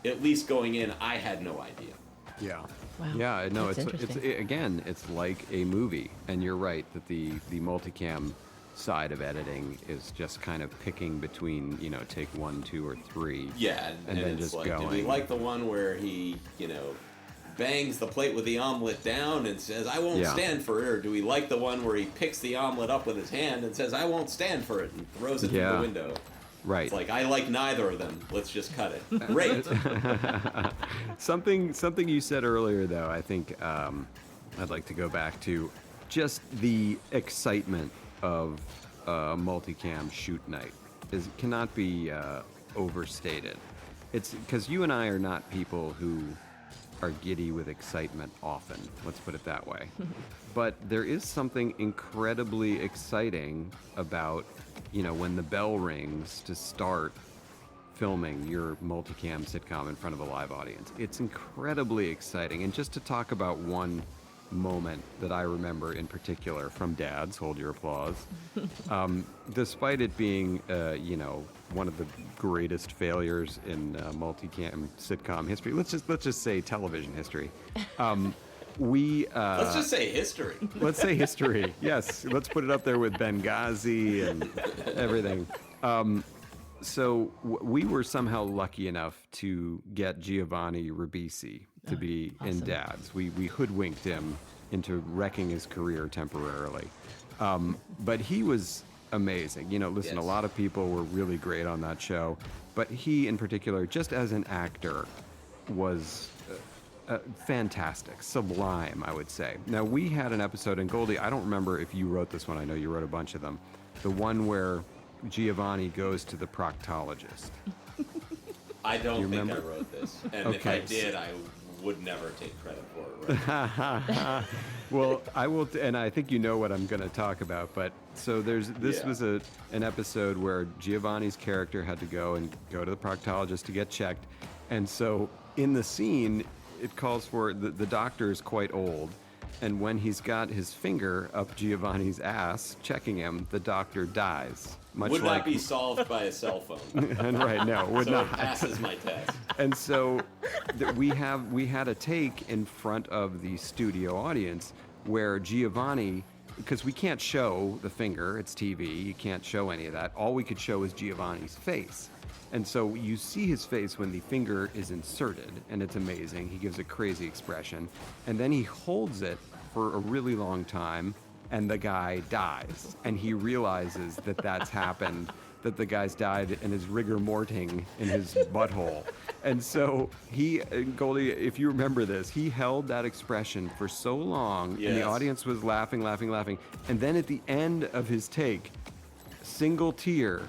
at least going in, I had no idea. Yeah. Wow. Yeah, no, That's it's interesting. again, it's like a movie, and you're right that the multicam side of editing is just kind of picking between, take 1, 2, or 3. Yeah, And then it's just like, do we going. like the one where he, bangs the plate with the omelet down and says, "I won't Yeah. stand for it," or do we like the one where he picks the omelet up with his hand and says, "I won't stand for it," and throws it through Yeah. the window? Right. It's like, I like neither of them. Let's just cut it. Great. Something you said earlier, though, I think I'd like to go back to just the excitement of a multicam shoot night cannot be overstated. It's because you and I are not people who are giddy with excitement often. Let's put it that way. But there is something incredibly exciting about, when the bell rings to start filming your multicam sitcom in front of a live audience. It's incredibly exciting. And just to talk about one moment that I remember in particular from Dad's, hold your applause, despite it being, one of the greatest failures in multicam sitcom history, let's just say television history. Let's just say history. Let's say history. Yes, let's put it up there with Benghazi and everything. We were somehow lucky enough to get Giovanni Ribisi to be in awesome. Dads. We hoodwinked him into wrecking his career temporarily. But he was amazing. You know, listen, a Yes. lot of people were really great on that show, but he in particular, just as an actor, was fantastic, sublime, I would say. Now, we had an episode, and Goldie, I don't remember if you wrote this one. I know you wrote a bunch of them. The one where Giovanni goes to the proctologist. I don't You think I remember? wrote this, and if Okay. I did, I would never take credit for it. Right? Well, I will, and I think you know what I'm going to talk about. But so this Yeah. was an episode where Giovanni's character had to go to the proctologist to get checked, and so in the scene, it calls for the doctor is quite old, and when he's got his finger up Giovanni's ass checking him, the doctor dies. Much Would like not be solved by a cell phone, and right, no, would so not. it passes my test. And so we had a take in front of the studio audience where Giovanni, because we can't show the finger, it's TV, you can't show any of that. All we could show is Giovanni's face. And so you see his face when the finger is inserted, and it's amazing. He gives a crazy expression. And then he holds it for a really long time, and the guy dies. And he realizes that that's happened, that the guy's died and is rigor morting in his butthole. And so Goldie, if you remember this, he held that expression for so long, and the Yes. audience was laughing. And then at the end of his take, single tear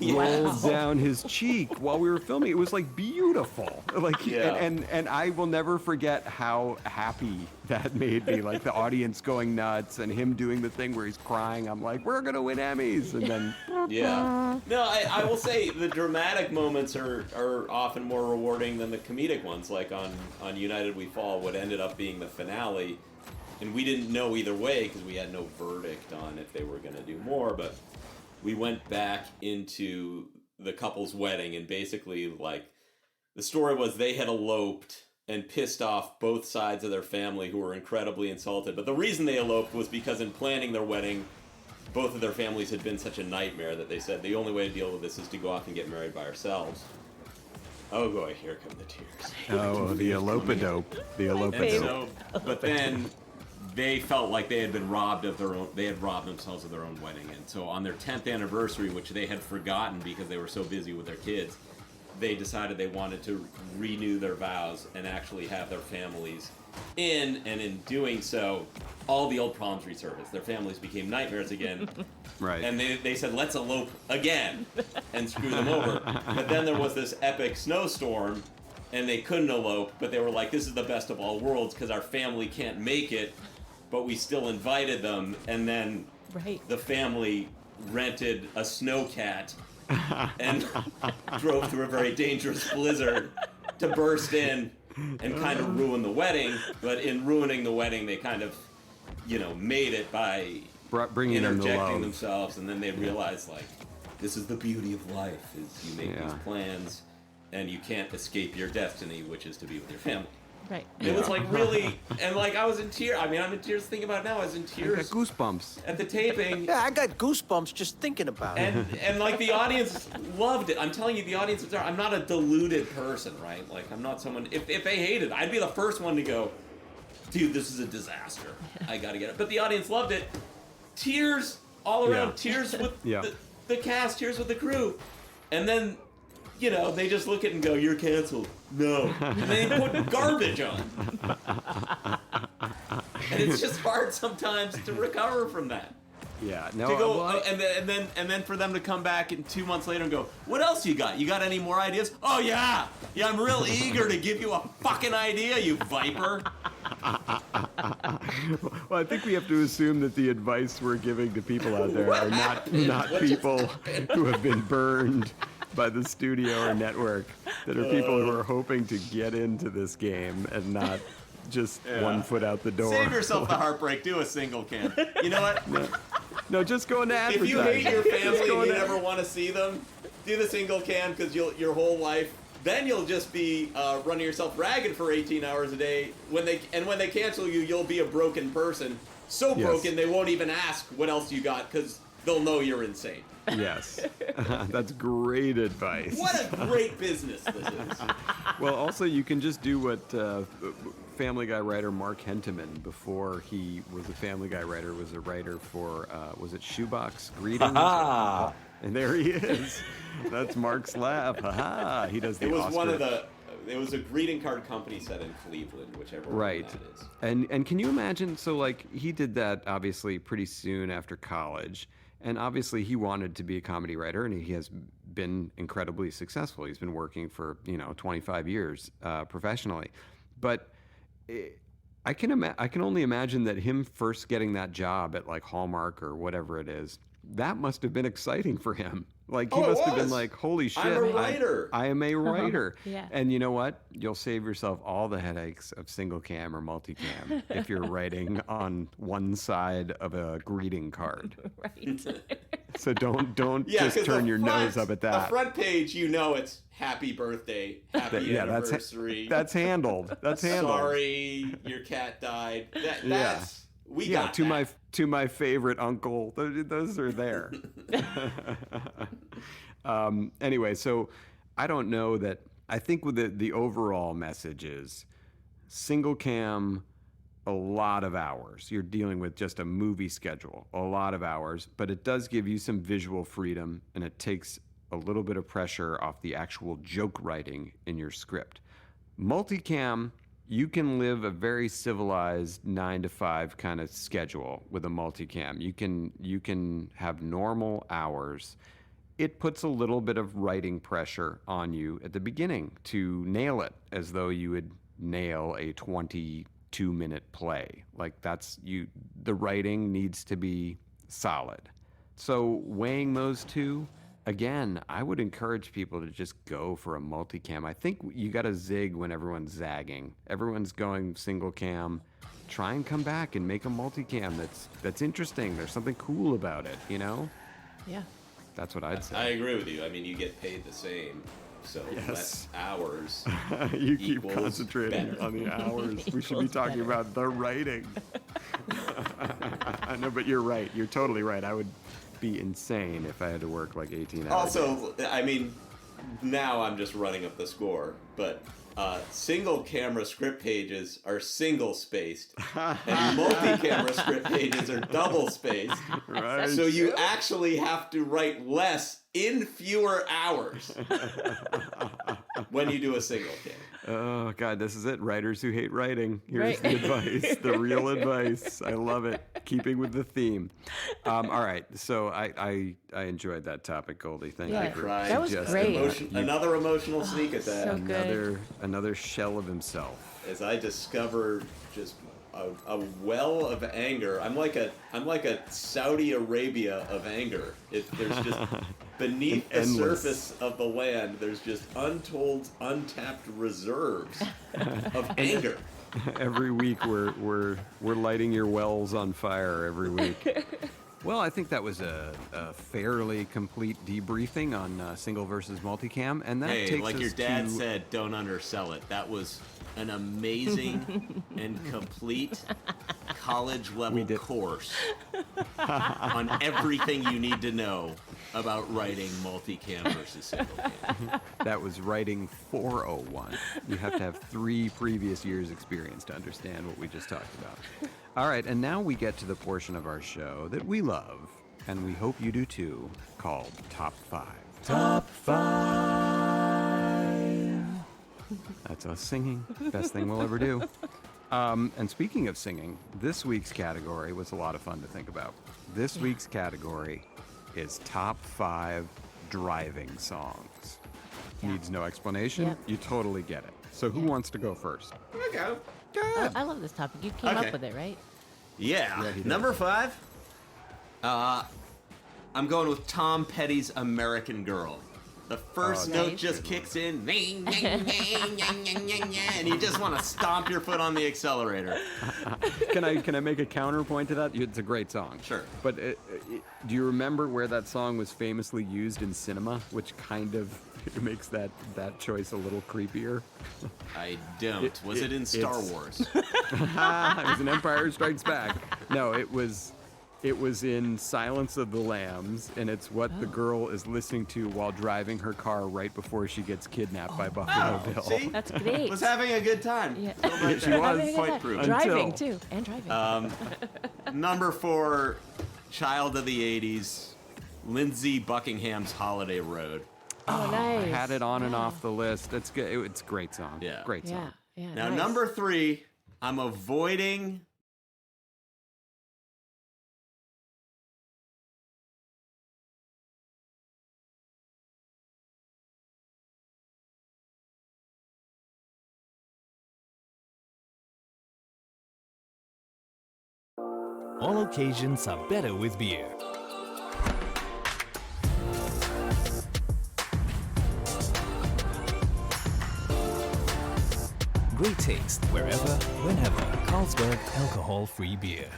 rolled down his cheek while we were filming. It was like beautiful. Like, Yeah. and I will never forget how happy that made me. Like the audience going nuts and him doing the thing where he's crying. I'm like, we're gonna win Emmys, and then Yeah. No, I will say the dramatic moments are often more rewarding than the comedic ones. Like on United We Fall, what ended up being the finale, and we didn't know either way because we had no verdict on if they were going to do more, but we went back into the couple's wedding, and basically, like, the story was they had eloped and pissed off both sides of their family who were incredibly insulted. But the reason they eloped was because in planning their wedding, both of their families had been such a nightmare that they said the only way to deal with this is to go off and get married by ourselves. Oh boy, here come the tears. oh, the elope-a-dope, the And elope-a-dope. so, but then they felt like they had been robbed of their own. They had robbed themselves of their own wedding, and so on their 10th anniversary, which they had forgotten because they were so busy with their kids, they decided they wanted to renew their vows and actually have their families in. And in doing so, all the old problems resurfaced. Their families became nightmares again. Right. And they said, let's elope again and screw them over. But then there was this epic snowstorm, and they couldn't elope, but they were like, this is the best of all worlds because our family can't make it, but we still invited them. And then Right. the family rented a snowcat and drove through a very dangerous blizzard to burst in and kind of ruin the wedding. But in ruining the wedding, they kind of, made it by Bringing them the interjecting love. themselves, and then they realize, like, this is the beauty of life, is you make Yeah. these plans and you can't escape your destiny, which is to be with your family. Right. It was like really, and like I was in tears. I mean, I'm in tears thinking about it now. I was in I got tears goosebumps. at the taping. Yeah, I got goosebumps just thinking about it. And like the audience loved it. I'm telling you, the audience was there. I'm not a deluded person, right? Like I'm not someone. If they hated, I'd be the first one to go, dude, this is a disaster. I gotta get it. But the audience loved it. Tears all around. Yeah. Tears with Yeah. the cast. Tears with the crew. And then, they just look at it and go, "You're canceled." No. And they put garbage on. And it's just hard sometimes to recover from that. Yeah. No. To go, well, and then for them to come back and 2 months later and go, what else you got? You got any more ideas? Oh yeah, I'm real eager to give you a fucking idea, you viper. Well, I think we have to assume that the advice we're giving to people out there are not What just people who have been burned by the studio or network, that are people who are hoping to get into this game and not just one foot out the door. Save yourself the heartbreak. Do a single can. You know what? No, just go into If advertising. you hate your family Just go and you into- never want to see them, do the single can because your whole life. Then you'll just be running yourself ragged for 18 hours a day. When they cancel you, you'll be a broken person. So Yes. broken they won't even ask what else you got because they'll know you're insane. Yes. That's great advice. What a great business this is. Well, also, you can just do what Family Guy writer Mark Henteman, before he was a Family Guy writer, was a writer for, was it Shoebox Greetings? And there he is. That's Mark's laugh. Ha-ha. He does the It was Oscar. one of the. It was a greeting card company set in Cleveland, whichever Right. one that is. And can you imagine, so like he did that obviously pretty soon after college, and obviously he wanted to be a comedy writer, and he has been incredibly successful. He's been working for 25 years professionally, but I can only imagine that him first getting that job at like Hallmark or whatever it is, that must have been exciting for him. Like he Oh, it must have been was. like, holy shit, I'm a writer. I am a writer. Yeah. And you know what? You'll save yourself all the headaches of single cam or multicam if you're writing on one side of a greeting card. Right. So don't Yeah, just 'cause turn the your nose up at The that. front page, it's happy birthday, happy Yeah, anniversary. that's handled. That's handled. Sorry, your cat died. That's we Yeah, got to that. my favorite uncle. Those are there. Anyway, so I don't know that. I think with the overall message is single cam, a lot of hours. You're dealing with just a movie schedule, a lot of hours, but it does give you some visual freedom, and it takes a little bit of pressure off the actual joke writing in your script. Multicam, you can live a very civilized 9 to 5 kind of schedule with a multicam. You can have normal hours. It puts a little bit of writing pressure on you at the beginning to nail it, as though you would nail a 22-minute play. Like the writing needs to be solid. So weighing those two, again, I would encourage people to just go for a multicam. I think you got to zig when everyone's zagging. Everyone's going single cam. Try and come back and make a multicam that's interesting. There's something cool about it, Yeah. That's what I'd say. I agree with you. I mean, you get paid the same, so Yes. less hours. You keep equals concentrating better. on the hours. We should be Equals talking better. about the writing. I know, but you're right. You're totally right. I would be insane if I had to work like 18 hours. Also, I mean, now I'm just running up the score, but single camera script pages are single spaced, and multi-camera script pages are double spaced. Right. So you actually have to write less in fewer hours when you do a single cam. Oh God, this is it. Writers who hate writing. Here's Right. the advice, the real advice. I love it. Keeping with the theme. All right, so I enjoyed that topic, Goldie. Thank Yeah. you for Cried. That was just great. Another emotional sneak attack. so good. another shell of himself. As I discovered just a well of anger. I'm like a Saudi Arabia of anger. There's just beneath the Endless. surface of the land, there's just untold, untapped reserves of anger. Every week we're lighting your wells on fire every week. Well, I think that was a fairly complete debriefing on single versus multicam, and that Hey, takes like us your dad to, said, don't undersell it. That was an amazing and complete college level did. course on everything you need to know about writing multicam versus single cam. That was writing 401. You have to have 3 previous years' experience to understand what we just talked about. All right, and now we get to the portion of our show that we love, and we hope you do too, called Top 5. Top 5! That's us singing. Best thing we'll ever do. And speaking of singing, this week's category was a lot of fun to think about. This week's category is Top 5 driving songs. Needs no explanation. Yep. You totally get it. So who wants to go first? Okay. I love this topic. You came Okay. up with it, right? Yeah. Yeah, he did. Number 5. I'm going with Tom Petty's American Girl. The first Oh, note nice. just kicks in, and you just want to stomp your foot on the accelerator. Can I make a counterpoint to that? It's a great song. Sure. But do you remember where that song was famously used in cinema, which kind of makes that choice a little creepier? I don't. Was it in Star it's- Wars? It was an Empire Strikes Back. No, it was It was in Silence of the Lambs, and it's what the girl is listening to while driving her car right before she gets kidnapped by Buffalo Bill. See? That's great. Was having a good time. Yeah. Right She there. was. Having a good Point time. proof. Driving Until- too, and driving. Number 4, child of the 80s, Lindsey Buckingham's Holiday Road. Oh, nice. I had it on and off the list. It's good. It's a great song. Yeah. Great Yeah, song. yeah. Now, nice. number 3, I'm avoiding. All occasions are better with beer. Great taste wherever, whenever. Carlsberg alcohol-free beer.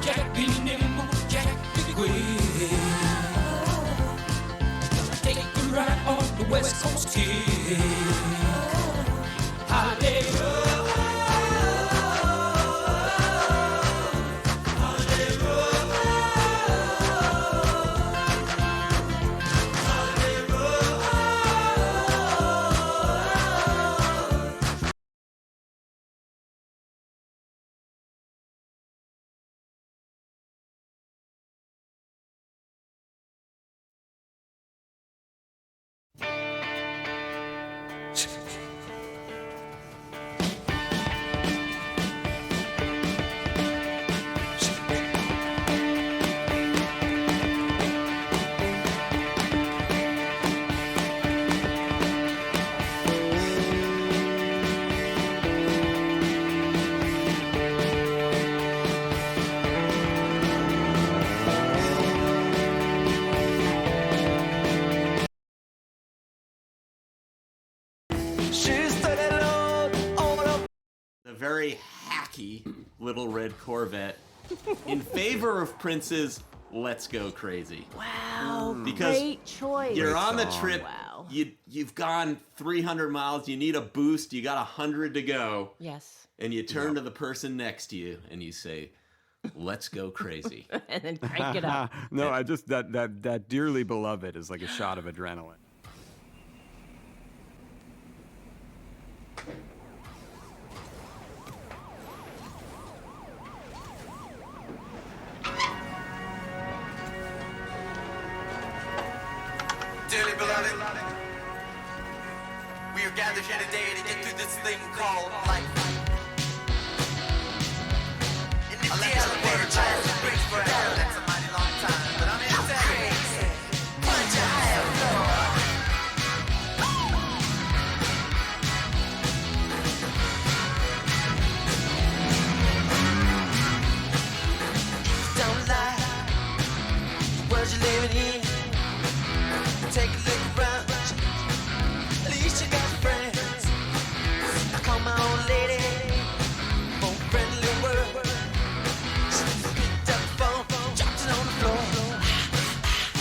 Jack be nimble, Jack be quick. Take a ride on the West Coast kid. Holiday road. Holiday road. Holiday road. The very hacky Little Red Corvette in favor of Prince's Let's Go Crazy. Wow, Because great choice. You're on the song. trip. Wow. You've gone 300 miles. You need a boost. You got 100 to go. Yes. And you turn to the person next to you and you say, "Let's go crazy." And then crank it up. No, I just that dearly beloved is like a shot of adrenaline. Dearly beloved, we are gathered here today to get through this thing called life. And if the elevator lasts and breaks forever, that's a mighty long time. But I'm here to tell you, punch a higher floor. Don't lie, the world you're living in. Take a look around. At least you got friends. I call my old lady. For a friendly word. She picked up the phone, dropped it on the floor.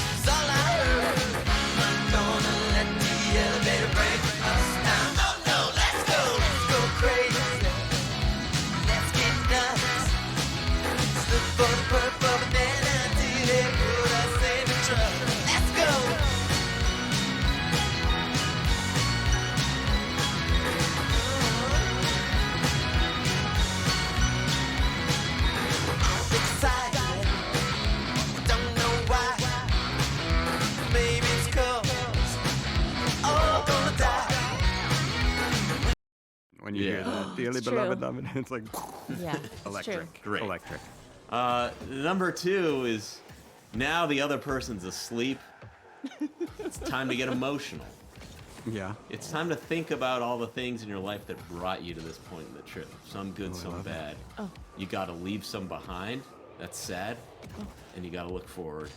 That's all I heard. I'm gonna let the elevator break us down. Oh no, let's go crazy. Let's get nuts. Look for the purple banana till they put us in the truck. Let's go. Excited, don't know why. Maybe it's 'cause all gonna die. When you hear Yeah. that dearly It's beloved, true. love it, it's like Yeah, it's electric. true. Great. Electric. Number 2 is now the other person's asleep. It's time to get emotional. Yeah. It's time to think about all the things in your life that brought you to this point in the trip. Some good, some bad. Oh. You got to leave some behind. That's sad. And you got to look forward.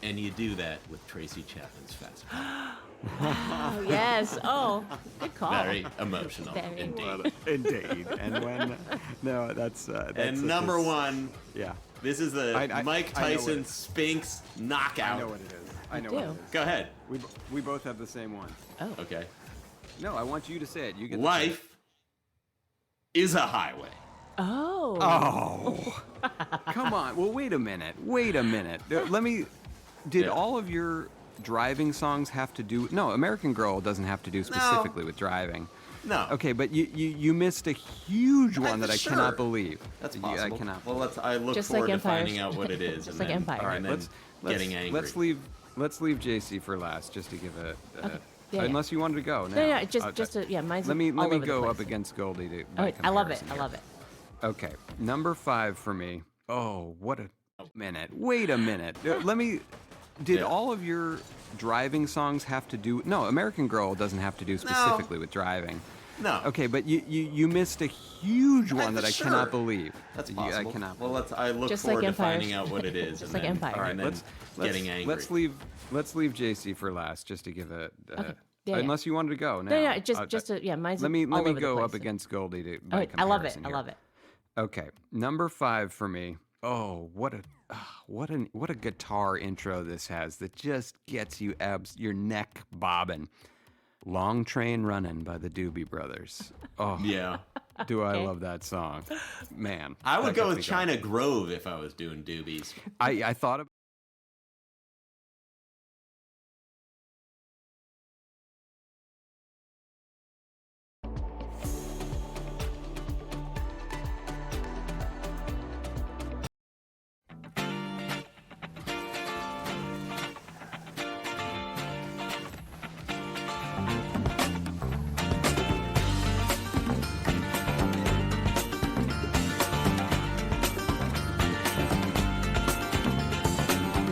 And you do that with Tracy Chapman's Fast Car. Oh, yes. Oh, good call. Very emotional, Very. indeed. Indeed. And when no, that's And number one, Yeah. this is the I Mike know what Tyson it- Spinks I knockout. know what it is. I know do. what it is. Go ahead. We both have the same one. Oh. Okay. No, I want you to say it. You get Life is a highway. Oh. Oh. Come on. Well, wait a minute. Wait a minute. Let me. Did Yeah. all of your driving songs have to do? No, American Girl doesn't have to do specifically with driving. No. Okay, but you missed a huge one that I sure. cannot believe. That's I possible. cannot. Well, I look Just forward like to Empire. finding out what it is. Just and like then, Empire. All right, and then let's getting angry. Let's leave JC for last, just to give a. Okay. Yeah, unless you wanted to go. No, now. no, just yeah, mine's Let me all over the go place. up against Goldie to. Oh, by I love it. comparison I here. love it. Okay, number 5 for me. Oh, what a minute! Wait a minute. Let me. Did Yeah. all of your driving songs have to do? No, American Girl doesn't have to do specifically with driving. No. Okay, but you missed a huge one that I sure. cannot believe. That's I possible. cannot. Well, I look Just forward like to Empire. finding out what it is. Just and like then, Empire. All right, and then getting angry. Let's leave JC for last, just to give a. Okay. Yeah, unless you wanted to go now. No, no, just yeah, mine's Let me all over the go up place. against Goldie to. Oh, By I love it. comparison I here. love it. Okay, number 5 for me. Oh, what a guitar intro this has that just gets you your neck bobbing. Long Train Running by the Doobie Brothers. Oh, Yeah. do I Okay. love that song. Man. I would that go gets with me China Grove if I was doing doobies. I thought of.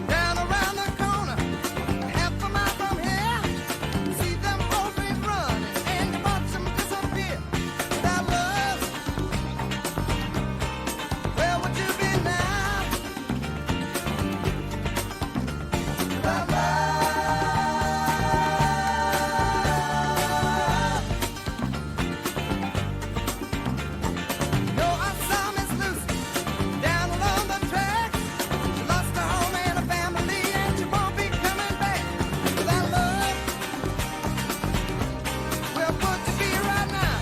Down around the corner, half a mile from here, see them always running and watch them disappear. Without love, where would you be now? Without love, no, I saw Miss Lucy down along the tracks. She lost her home and her family, and she won't be coming back. Without love, where would you be right now?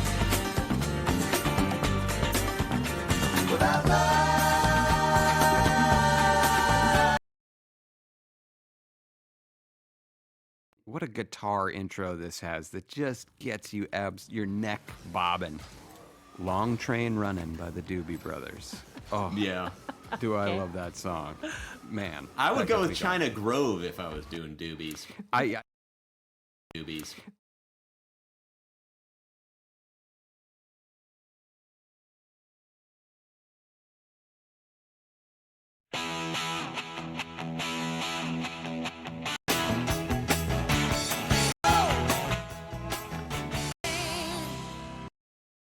Without love. What a guitar intro this has that just gets you your neck bobbing. Long Train Running by the Doobie Brothers. Oh, Yeah. do I Okay. love that song. Man. I would that go gets with me China Grove if I was doing doobies. going. Doobies.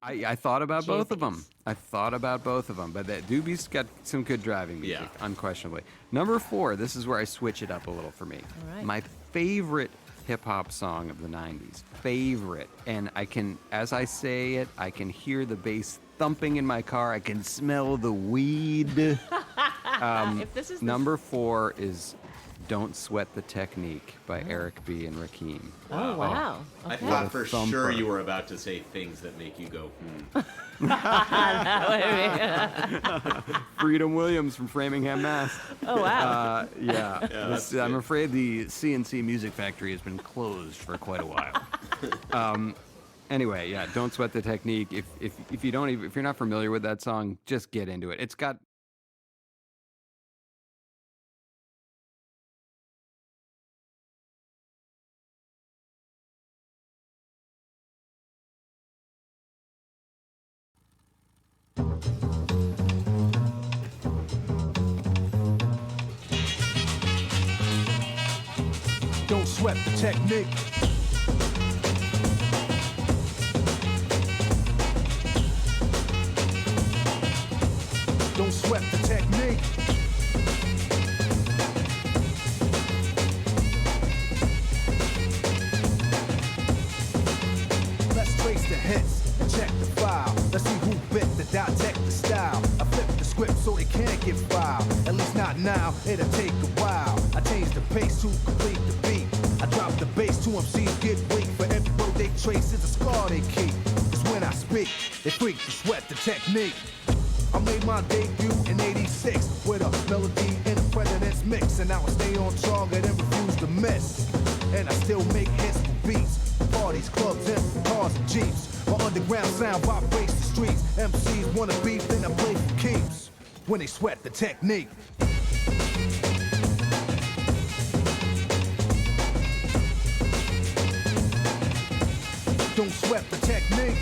I thought about both of them. Jizzies. I thought about both of them, but that Doobie's got some good driving music, Yeah. unquestionably. Number 4, this is where I switch it up a little for me. All right. My favorite hip hop song of the 90s. Favorite. And I can, as I say it, I can hear the bass thumping in my car. I can smell the weed. If this is the Number 4 is Don't Sweat the Technique by Eric B. and Rakim. Oh wow. I Okay. thought for thumper. sure you were about to say things that make you go, Freedom Williams from Framingham, Mass. Oh wow. Yeah. that's I'm good. afraid the CNC Music Factory has been closed for quite a while. Anyway, yeah, Don't Sweat the Technique. If you don't even, if you're not familiar with that song, just get into it. It's got Don't sweat the technique. sweat the technique. Let's trace the hits and check the file. Let's see who bit the dissect the style. I flip the script so they can't get filed. At least not now, it'll take a while. I change the pace to complete the beat. I drop the bass to MCs get weak. For every road they trace is a scar they keep. It's when I speak, they freak to sweat the technique. I made my debut in '86 with a melody in a president's mix. And now I stay on target and refuse to miss. And I still make hits for beats. Parties, clubs, and cars and jeeps. My underground sound vibrates the streets. MCs wanna beef, then I play for keeps. When they sweat the technique. Don't sweat the technique.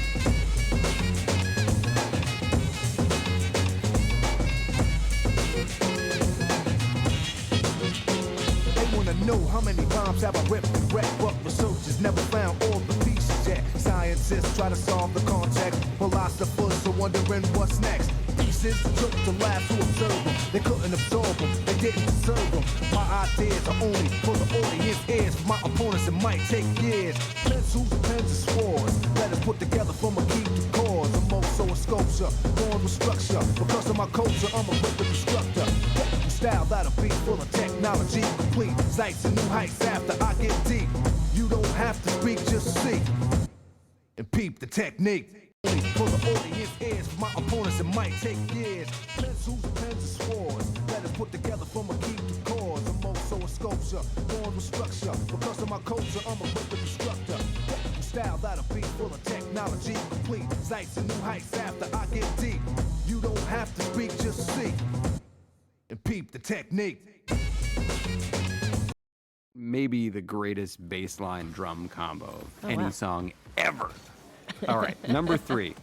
They wanna know how many rhymes have I ripped and wrecked, but researchers never found all the pieces yet. Scientists try to solve the context, philosophers are wondering what's next. Pieces took the lab to observe them. They couldn't absorb them, they didn't deserve them. My ideas are only for the audience ears. For my opponents it might take years. Pencils, pens, and swords. Let us put together from a key to cause. I'm also a sculpture, born with structure. Because of my culture, I'm a rhythm instructor. Technical style that'll be full of technology. Complete sights and new heights after I get deep. You don't have to speak, just see. And peep the technique. For the audience ears, for my opponents it might take years. Pencils, pens, and swords. Let us put together from a key to cause. I'm also a sculpture, born with structure. Because of my culture, I'm a rhythm instructor. Technical style that'll be full of technology. Complete sights and new heights after I get deep. You don't have to speak, just see. And peep the technique. Maybe the greatest bassline drum combo of any wow. song ever. All right, number 3.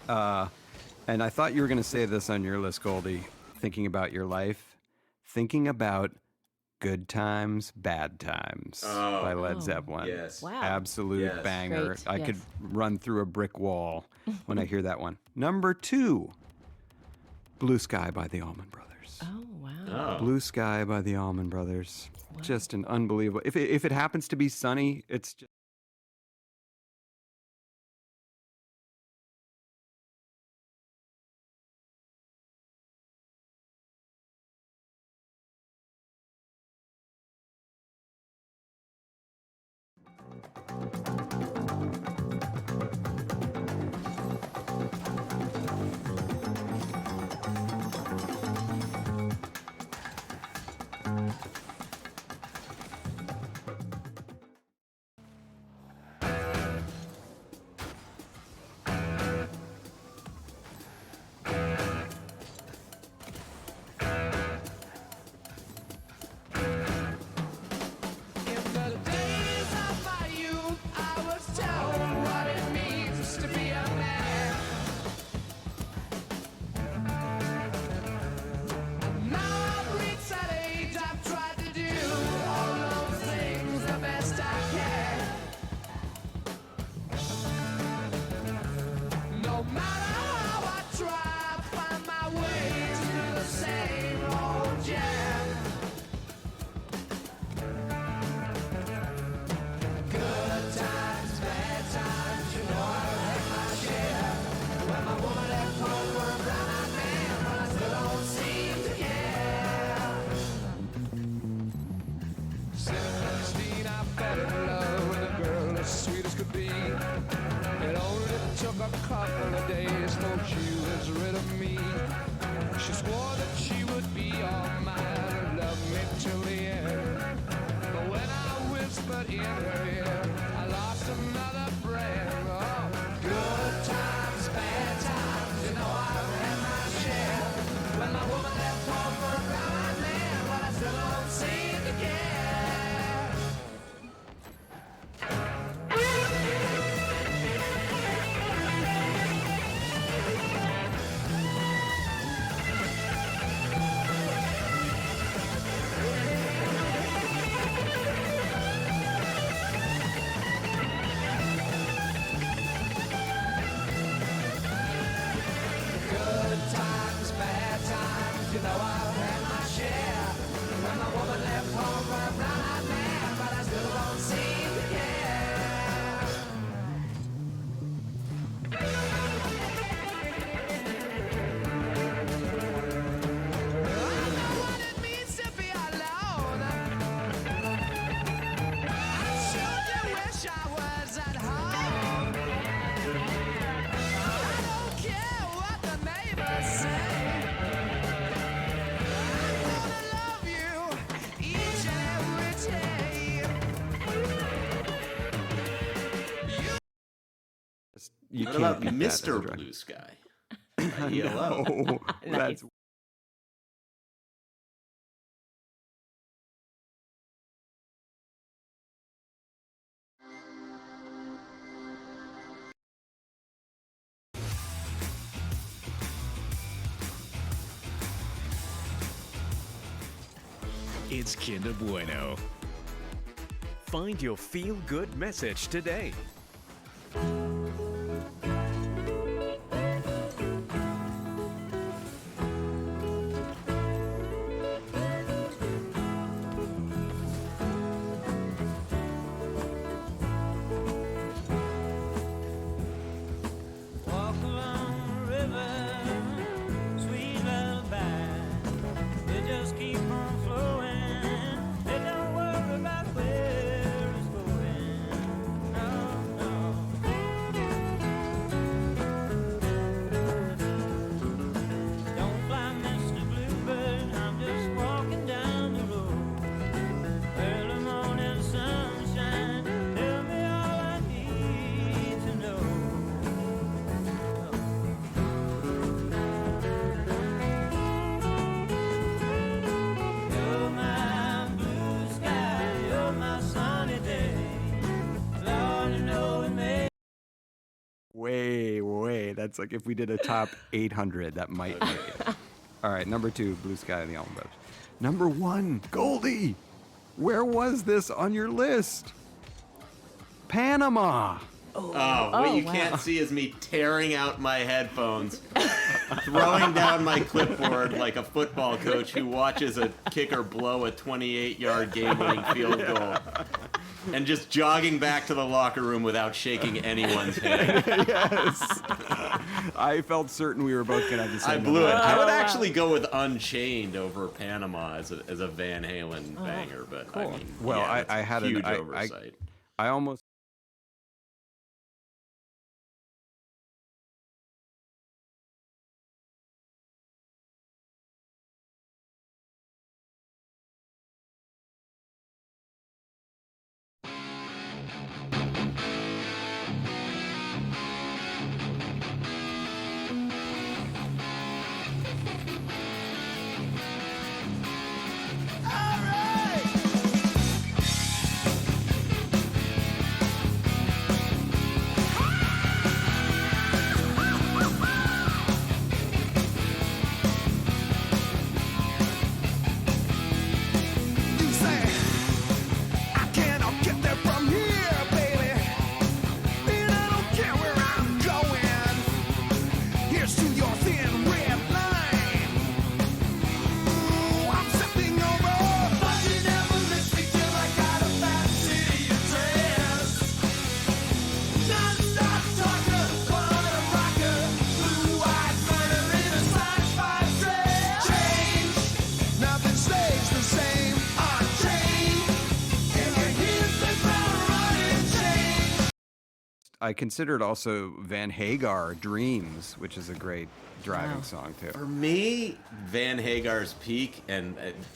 And I thought you were going to say this on your list, Goldie. Thinking about your life. Thinking about Good Times, Bad Times by Led Zeppelin. Yes. Wow. Absolute Yes. banger. Great, I yes. could run through a brick wall when I hear that one. Number 2, Blue Sky by the Allman Brothers. Oh, wow. Oh. Blue Sky by the Allman Brothers. Just an unbelievable. If it happens to be sunny, it's just. You What can't about beat that as a Mr. drug. Blue Sky? By ELO. No, Nice. that's It's Kinder Bueno. Find your feel-good message today. Walk along the river, sweet lullaby. They just keep on flowing. They don't worry about where it's going. No, no. Don't fly, Mr. Bluebird. I'm just walking down the road. Early morning sunshine. Tell me all I need to know. You're my blue sky, you're my sunny day. Lord, you know it may. way. That's like if we did a top 800, that might make it. All right, number 2, Blue Sky and the Almond Brothers. Number 1, Goldie. Where was this on your list? Panama. What you wow. can't see is me tearing out my headphones, throwing down my clipboard like a football coach who watches a kicker blow a 28-yard game-winning field goal, and just jogging back to the locker room without shaking anyone's hand. Yes. I felt certain we were both going to have the I same blew it. number. I would wow. actually go with Unchained over Panama as a Van Halen banger, but I mean, Well, yeah, I that's had a an- huge I- oversight. I almost. You say, I cannot get there from here, baby. And I don't care where I'm going. Here's to your thin red line. Ooh, I'm stepping over. But you never miss me till I got a fat city address. Non-stop talker, what a rocker. Blue-eyed murder in a sci-fi dress. Change. Nothing stays the same. Unchained. And your heels they found running change. I considered also Van Hagar Dreams, which is a great driving Wow. song too. For me, Van Hagar's peak, and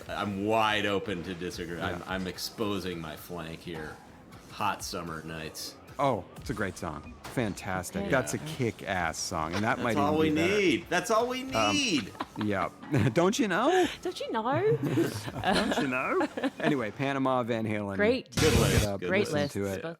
I'm wide open to disagree. I'm exposing my flank here. Hot Summer Nights. Oh, it's a great song. Fantastic. Okay. That's a kick-ass song, and that That's might all even we be better. need. That's all we need. Yeah. Don't you know? Don't you know? Don't you know? Anyway, Panama, Van Halen. Great. Good Look list. it up, Good Great list. listen list. to it.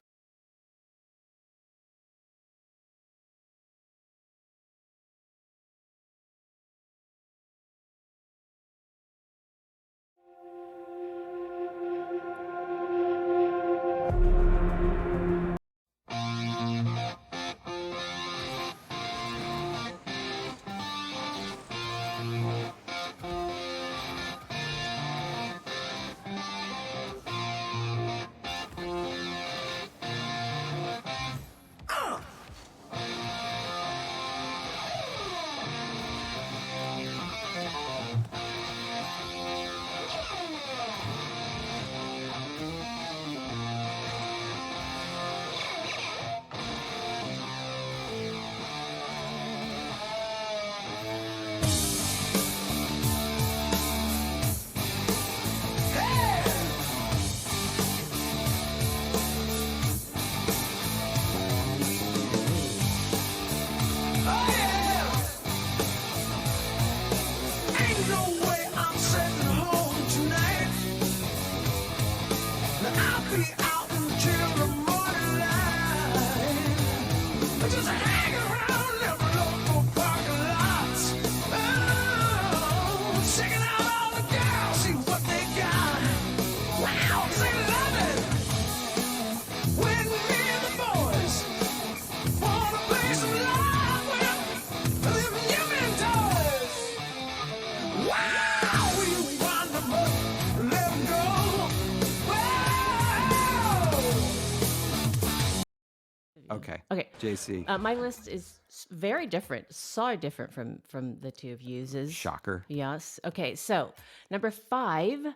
Okay. Okay. JC. My list is very different, so different from the two of you's. Shocker. Yes. Okay. So number 5,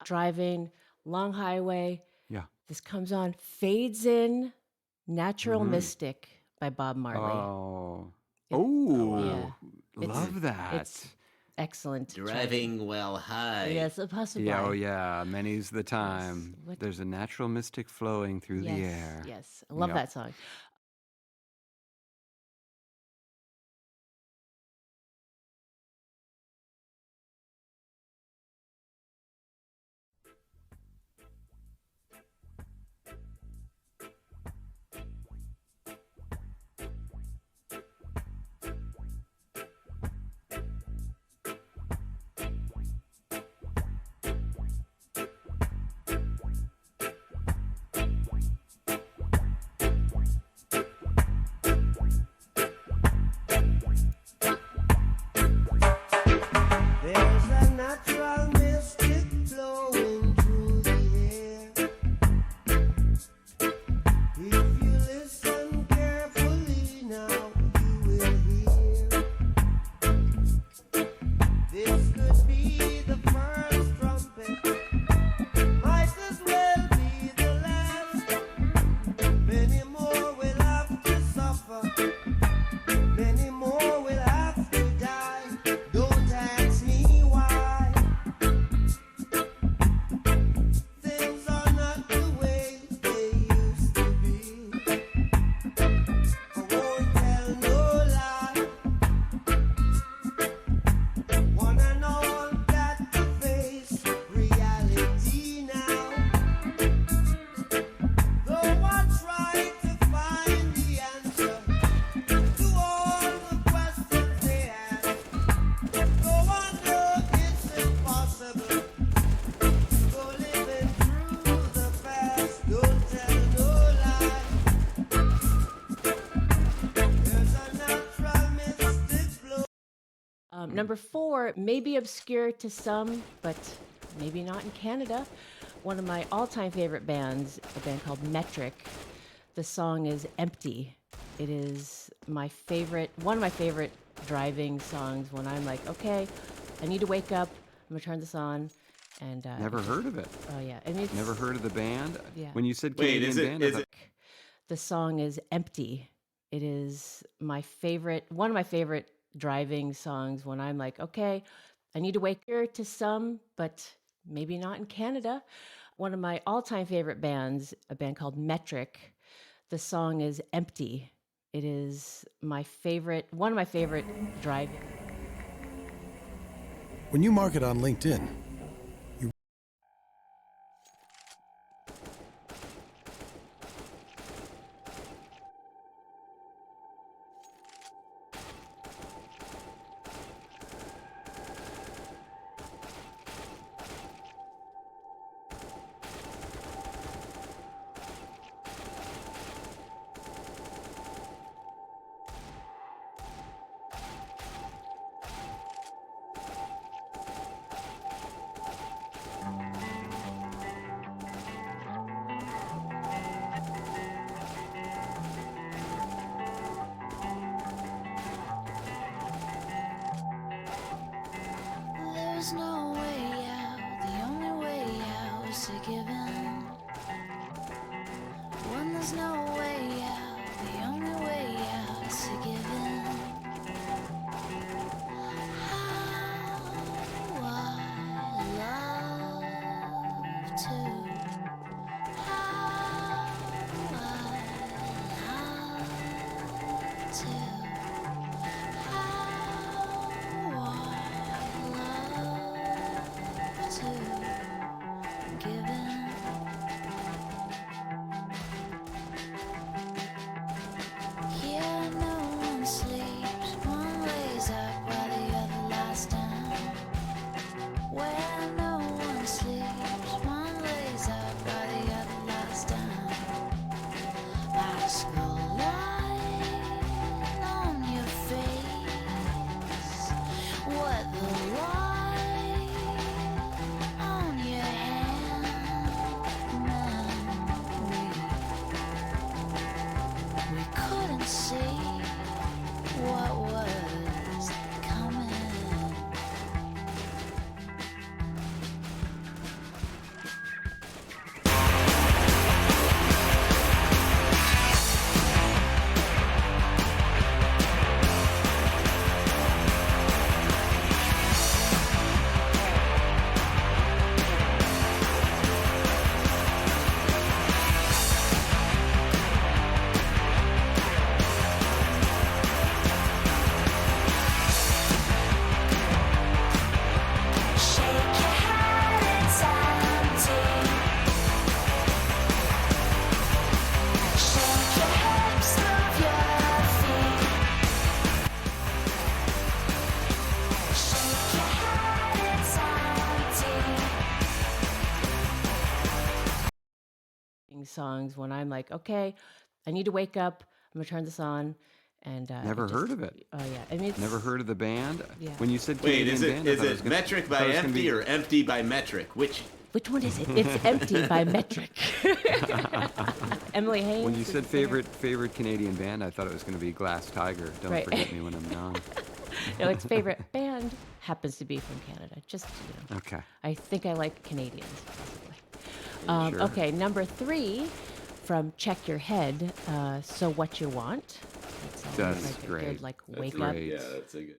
driving long highway. Yeah. This comes on, fades in, Natural Mystic by Bob Marley. Oh. Oh. Yeah. Love that. It's excellent. Driving well high. Yes, possibly. Yeah, oh yeah, many's the time. What- There's a natural mystic flowing through the air. Yes. I love Yep. that song. There's a natural mystic flowing through the air. If you listen carefully now, you will hear. This could be the first trumpet, might as well be the last. Many more will have to suffer, many more will have to die. Don't ask me why. Things are not the way they used to be. I won't tell no lie. One and all got to face reality now. Though I try to find the answer to all the questions they ask. Though I know it's impossible, go living through the past. Don't tell no lie. There's a natural mystic flow. Number 4 may be obscure to some, but maybe not in Canada. One of my all-time favorite bands, a band called Metric. The song is Empty. It is my favorite, one of my favorite driving songs when I'm like, okay, I need to wake up. I'm gonna turn this on, and Never heard of it. Oh yeah, I mean, it's, Never heard of the band. Yeah. When you said Wait, Canadian is it- band, is I it- thought- the song is Empty. It is my favorite, one of my favorite driving songs when I'm like, okay, I need to wake up to some, but maybe not in Canada. One of my all-time favorite bands, a band called Metric. The song is Empty. It is my favorite, one of my favorite driving. When you market on LinkedIn, There's no way out, the only way out is to give in. When there's no way out, the only way out is to give in. How I love to. How I love to. What the light on your hand songs when I'm like, okay, I need to wake up. I'm gonna turn this on, and Never heard of it. Oh yeah, I mean, it's, Never heard of the band? Yeah. When you said Wait, Canadian is it band, I is thought it was gonna- Metric I by thought it was gonna Empty be- or Empty by Metric? Which? Which one is it? It's Empty by Metric. Emily Haynes. When you is said the singer. favorite Canadian band, I thought it was going to be Glass Tiger. Don't Right. forget me when I'm gone. No, its favorite band happens to be from Canada. Just Okay. I think I like Canadians possibly. Sure. Okay, number 3 from Check Your Head. So What You Want. That's always That's like a great. good like That's wake up. great. Yeah, that's a good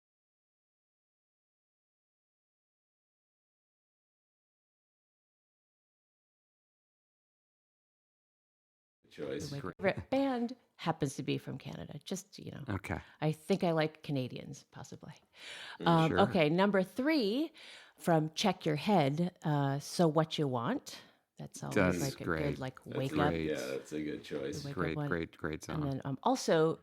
choice. My favorite band happens to be from Canada. Just Okay. I think I like Canadians possibly. Sure. Okay, number 3 from Check Your Head. So What You Want. That's always That's like a great. good like That's wake up. great. Yeah, that's a good choice. Wake up Great, one. great And song. then also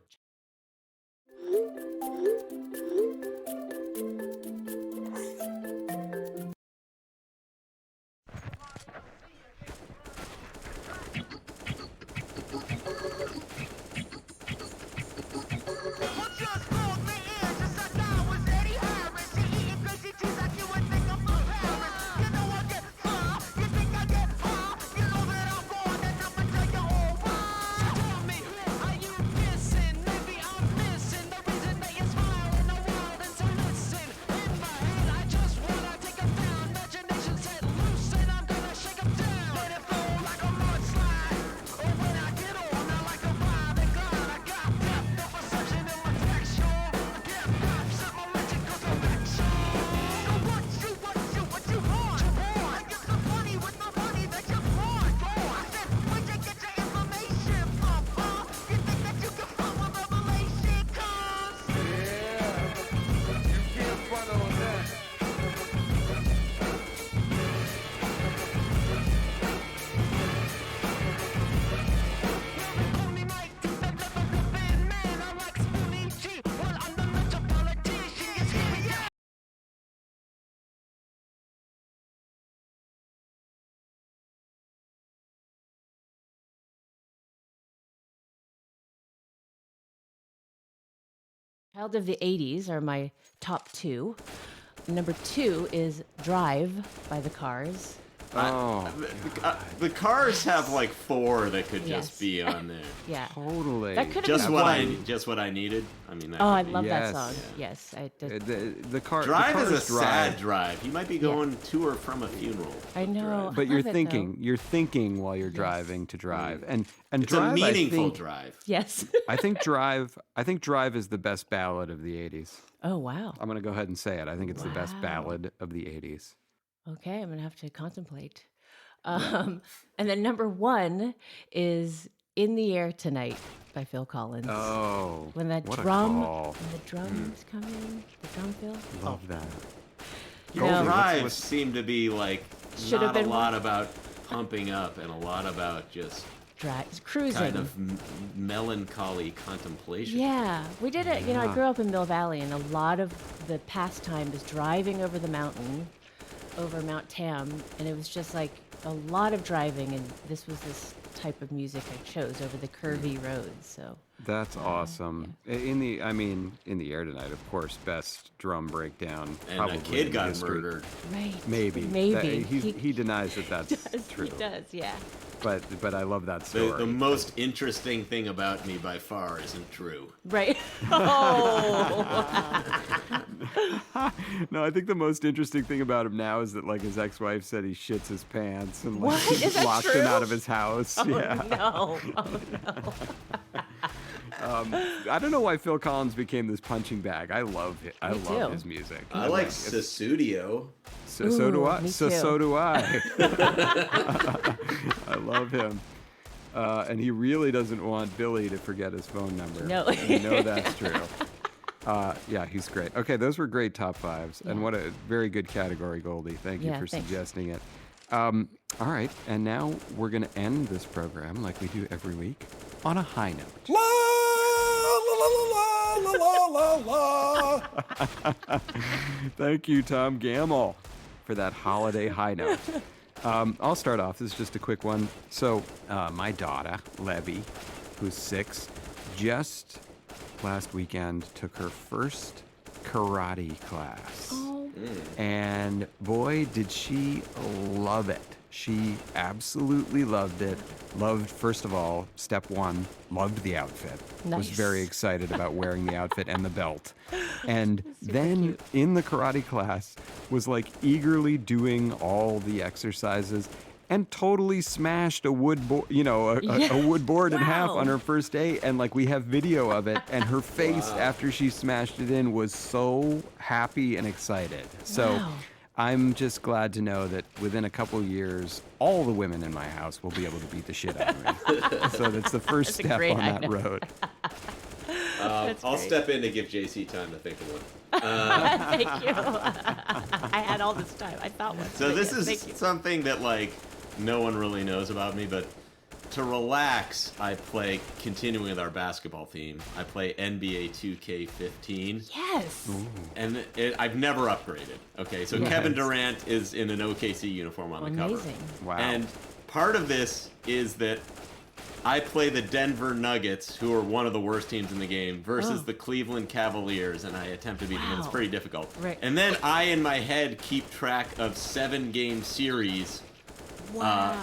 Child of the 80s are my top 2. Number 2 is Drive by the Cars. Oh, The Cars have like 4 that could Yes. just be on there. Yeah. totally. That could have Just been what one. just what I needed. I mean, that Oh, could I be- love Yes. that song. Yes, I just, The car. Drive the is a Cars sad drive. drive. He might be going to or from a funeral. I know. But I you're love it, though. thinking. You're thinking while you're driving to drive, and It's drive. a meaningful I think, drive. Yes. I think drive. I think Drive is the best ballad of the '80s. Oh, wow. I'm gonna go ahead and say it. I think it's the best Wow. ballad of the '80s. Okay, I'm going to have to contemplate. And then number 1 is In the Air Tonight by Phil Collins. Oh, When that what a drum, call. when the drums come in, the drum fill. Love that. You know, Drives seem to be like Should have not a been lot one. about pumping up and a lot about just cruising. kind of melancholy contemplation. Yeah, we did it. You know, I Yeah. grew up in Mill Valley, and a lot of the pastime is driving over the mountain, over Mount Tam, and it was just like a lot of driving, and this was this type of music I chose over the curvy roads. So That's awesome. In the air tonight, of course, best drum breakdown. And probably a kid in got history. murdered. right, Maybe. maybe He denies that that's does, true. he does, yeah. But I love that story. The most interesting thing about me by far isn't true. Right. Oh. No, I think the most interesting thing about him now is that like his ex-wife said he shits his pants and like What? Is that locked him true? out of his house. Oh, yeah. no. Oh, no. I don't know why Phil Collins became this punching bag. I love it. I Me love too. his music. I like Sussudio. So do Ooh, I. me So too. do I. I love him. And he really doesn't want Billy to forget his phone number. No. And you know that's true. Yeah, he's great. Okay, those were great top 5s. And Yeah. what a very good category, Goldie. Thank you Yeah, for thanks. suggesting it. All right, and now we're going to end this program like we do every week on a high note. La la la la la la la. Thank you, Tom Gamble, for that holiday high note. I'll start off. This is just a quick one. So, my daughter, Levy, who's 6, just last weekend took her first karate class. Oh. And boy, did she love it. She absolutely loved it. Loved, first of all, step 1, loved the outfit. Was Nice. very excited about wearing the outfit and the belt. And then in the karate class was like eagerly doing all the exercises and totally smashed a wood board, a wood board in half Wow. on her first day. And like we have video of it, and her face after she smashed it in was so happy and excited. So Wow. I'm just glad to know that within a couple years, all the women in my house will be able to beat the shit out of me. So that's the first That's a step great on that idea. road. That's I'll great. step in to give JC time to think of one. Thank you. I had all this time. I thought one. So but this yeah, is thank you. something that like no one really knows about me, but to relax, I play, continuing with our basketball theme, I play NBA 2K15. Yes. And I've never upgraded. Okay, so Yes. Kevin Durant is in an OKC uniform on the cover. Amazing. Wow. And part of this is that I play the Denver Nuggets, who are one of the worst teams in the game, versus Oh. the Cleveland Cavaliers, and I attempt to beat them. and It's Wow. pretty difficult. Right. And then I, in my head, keep track of 7-game series Wow.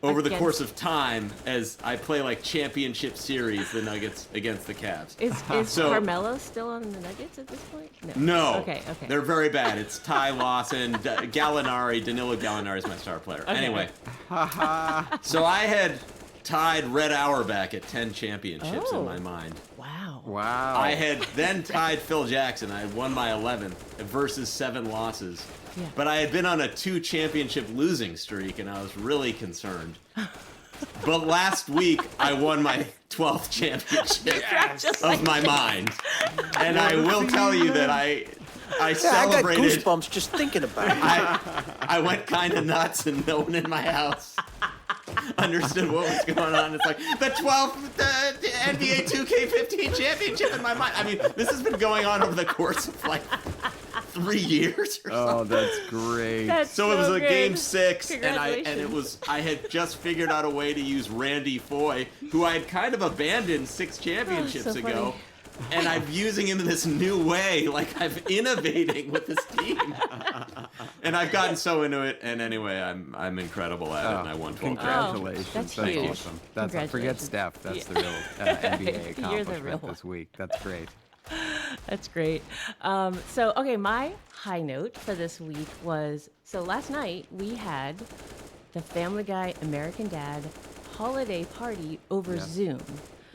over the Against- course of time as I play like championship series, the Nuggets against the Cavs. Is So- Carmelo still on the Nuggets at this point? No. Okay. They're very bad. It's Ty Lawson, Gallinari. Danilo Gallinari is my star player. Okay. Anyway. So I had tied Red Auerbach at 10 championships Oh. in my mind. Wow. Wow. I had then tied Phil Jackson. I had won my 11th versus 7 losses. Yeah. But I had been on a 2 championship losing streak, and I was really concerned. But last week, I won my 12th championship Just of my mind. And I will tell you that I I got celebrated. goosebumps just thinking about it. I went kind of nuts, and no one in my house understood what was going on. It's like the 12th the NBA 2K15 championship in my mind. I mean, this has been going on over the course of like 3 years or something. Oh, that's great. That's So it was a good. game 6, and Congratulations. I had just figured out a way to use Randy Foy, who I had kind of abandoned 6 championships Oh, so ago. funny. And I'm using him in this new way, like I'm innovating with this team. And I've gotten so into it, and anyway, I'm incredible at it, and I won 12 Congratulations. Oh, that's That's huge. awesome. That's forget Congratulations. Steph. That's Yeah. the real NBA accomplishment You're the real this week. That's great. That's great. Okay, my high note for this week was, so last night we had the Family Guy American Dad holiday party over Yeah. Zoom,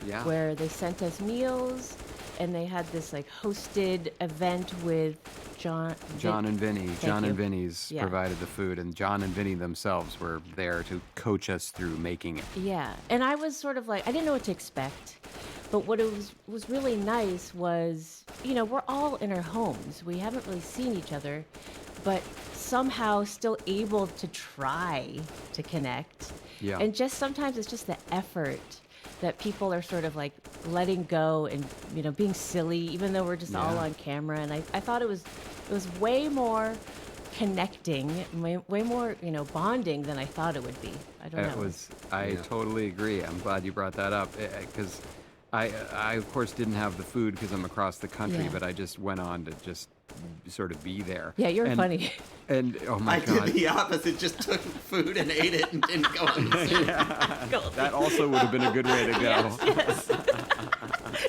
Yeah. where they sent us meals and they had this like hosted event with John John and Vinny. John you. and Vinny's Yeah. provided the food, and John and Vinny themselves were there to coach us through making it. Yeah, and I was sort of like, I didn't know what to expect, but what it was really nice was, we're all in our homes. We haven't really seen each other, but somehow still able to try to connect. Yeah. And just sometimes it's just the effort that people are sort of like letting go and, being silly, even though we're just all Yeah. on camera. And I thought it was way more connecting, way more, bonding than I thought it would be. I don't know. I totally agree. I'm glad you brought that up because I of course didn't have the food because I'm across the country, Yeah. but I just went on to just sort of be there. Yeah, you're And- funny. And oh my I god, did the opposite, just took food and ate it and didn't go on the Zoom. that also would have been a good way to go. Yes.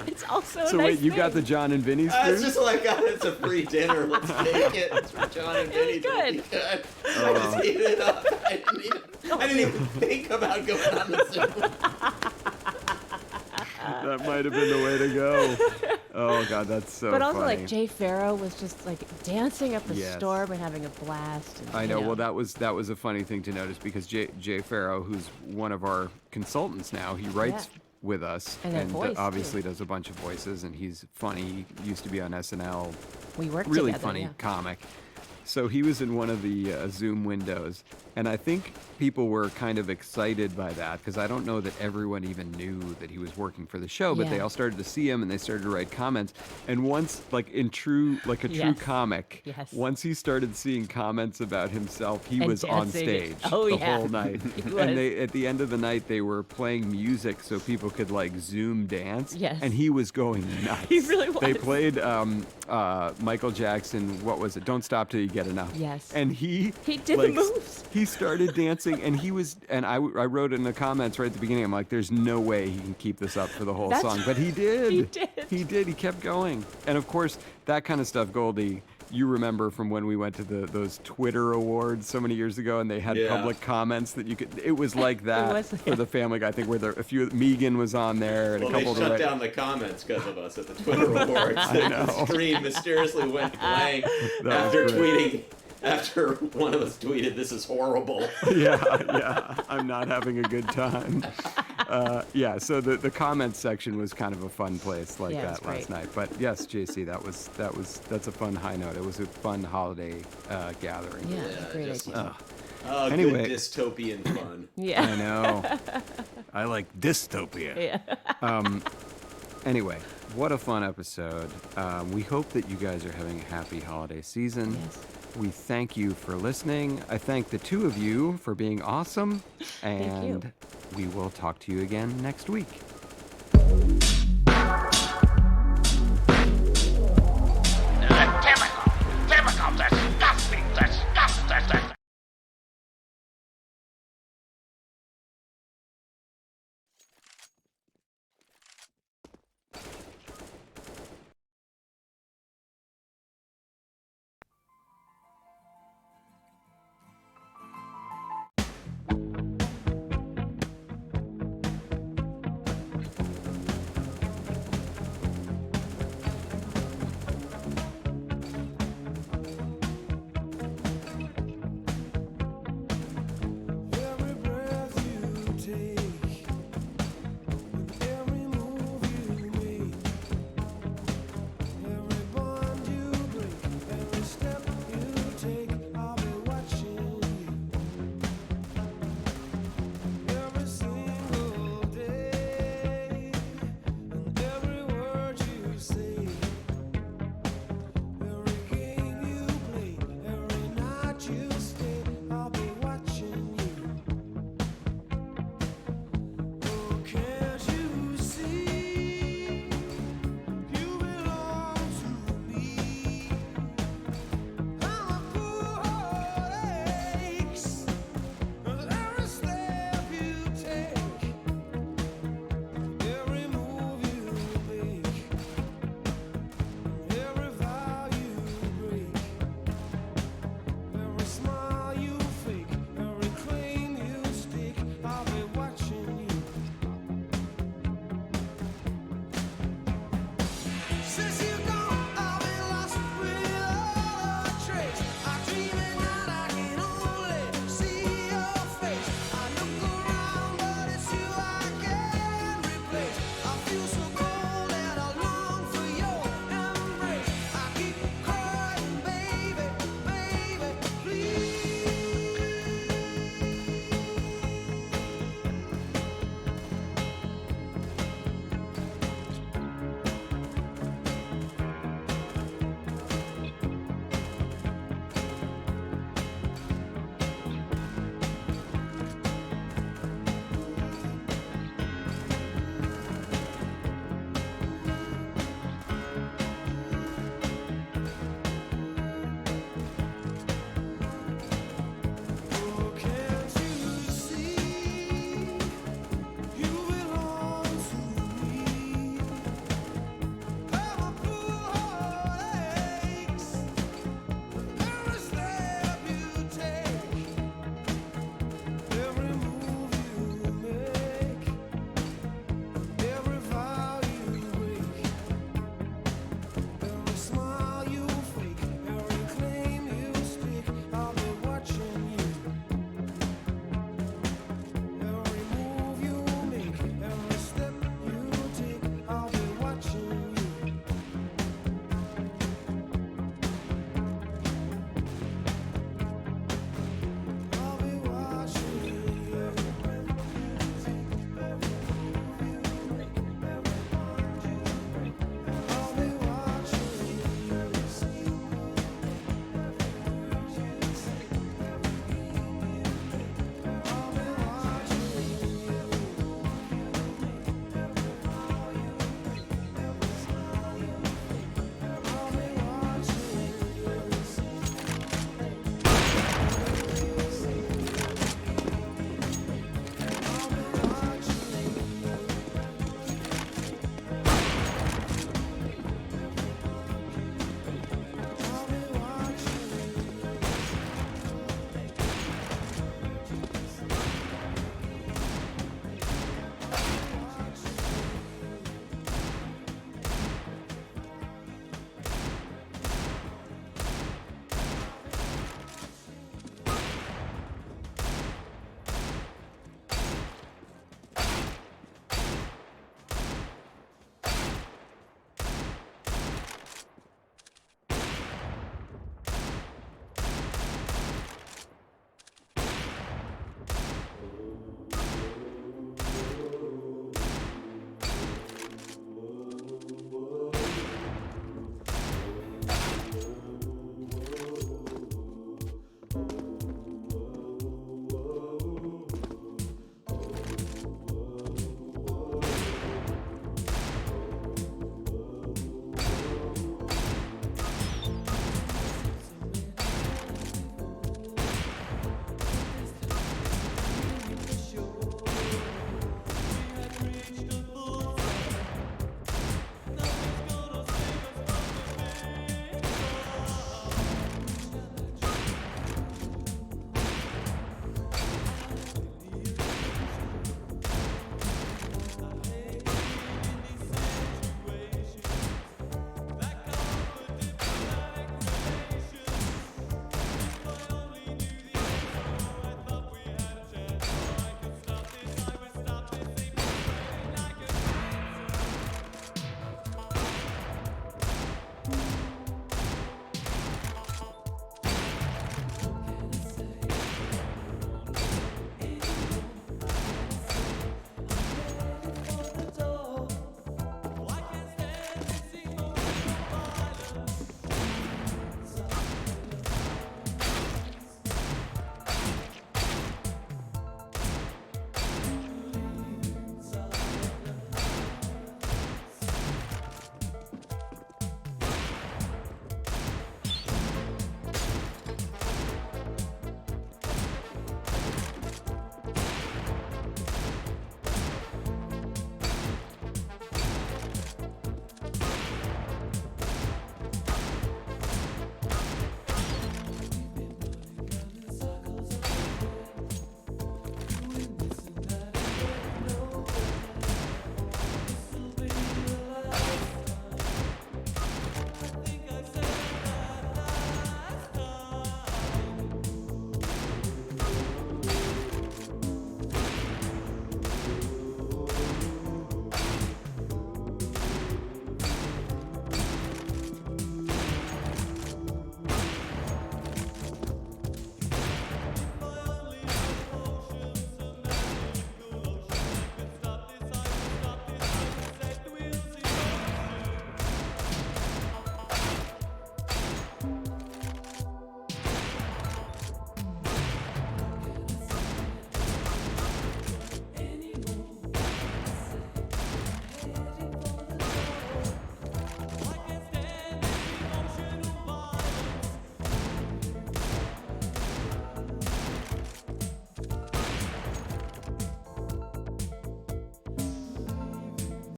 It's also a So nice wait, you got the thing. John and Vinny's It's food? just like, it's a free dinner. Let's take it. It's from John and Vinny's. It'll be good. I just ate it up. I didn't even think about going on the Zoom. That might have been the way to go. Oh god, that's so But also, funny. like, Jay Farrow was just like dancing up a Yes. storm and having a blast. And, I know. Well, that was a funny thing to notice because Jay Farrow, who's one of our consultants now, he writes Yeah. with us And a voice, too. obviously does a bunch of voices, and he's funny. He used to be on SNL. We worked really together, funny yeah. comic. So he was in one of the Zoom windows, And I think people were kind of excited by that because I don't know that everyone even knew that he was working for the show, but they Yeah. all started to see him and they started to write comments. And once, like a true Yes. comic, Yes. once he started seeing comments about himself, he And was on dancing. stage Oh, the yeah. whole night. He was. And they, at the end of the night, they were playing music so people could like Zoom dance. Yes. And he was going nuts. He really They was. played Michael Jackson. What was it? Don't Stop Till You Get Enough. Yes. And he He did the moves. He started dancing, and he was. And I wrote in the comments right at the beginning. I'm like, "There's no way he can keep this up for the whole That's- song," but he did. He did. He did. He kept going. And of course, that kind of stuff, Goldie. You remember from when we went to those Twitter awards so many years ago, and they had Yeah. public comments that you could. It was like that was, for the Family Guy. I think where a few Megan was on there, and Well, a they couple of the shut down the comments because of us at the Twitter awards. The screen mysteriously went blank was after great. tweeting. After one of us tweeted, "This is horrible." yeah, I'm not having a good time. Yeah, so the comments section was kind of a fun place like Yeah, it was that last great. night. But yes, JC, that's a fun high note. It was a fun holiday gathering. Yeah, it was a great just- idea. Oh, Anyway. good dystopian fun. Yeah. I know. I like dystopia. Yeah. Anyway, what a fun episode. We hope that you guys are having a happy holiday season. Yes. We thank you for listening. I thank the two of you for being awesome. Thank you. And we will talk to you again next week.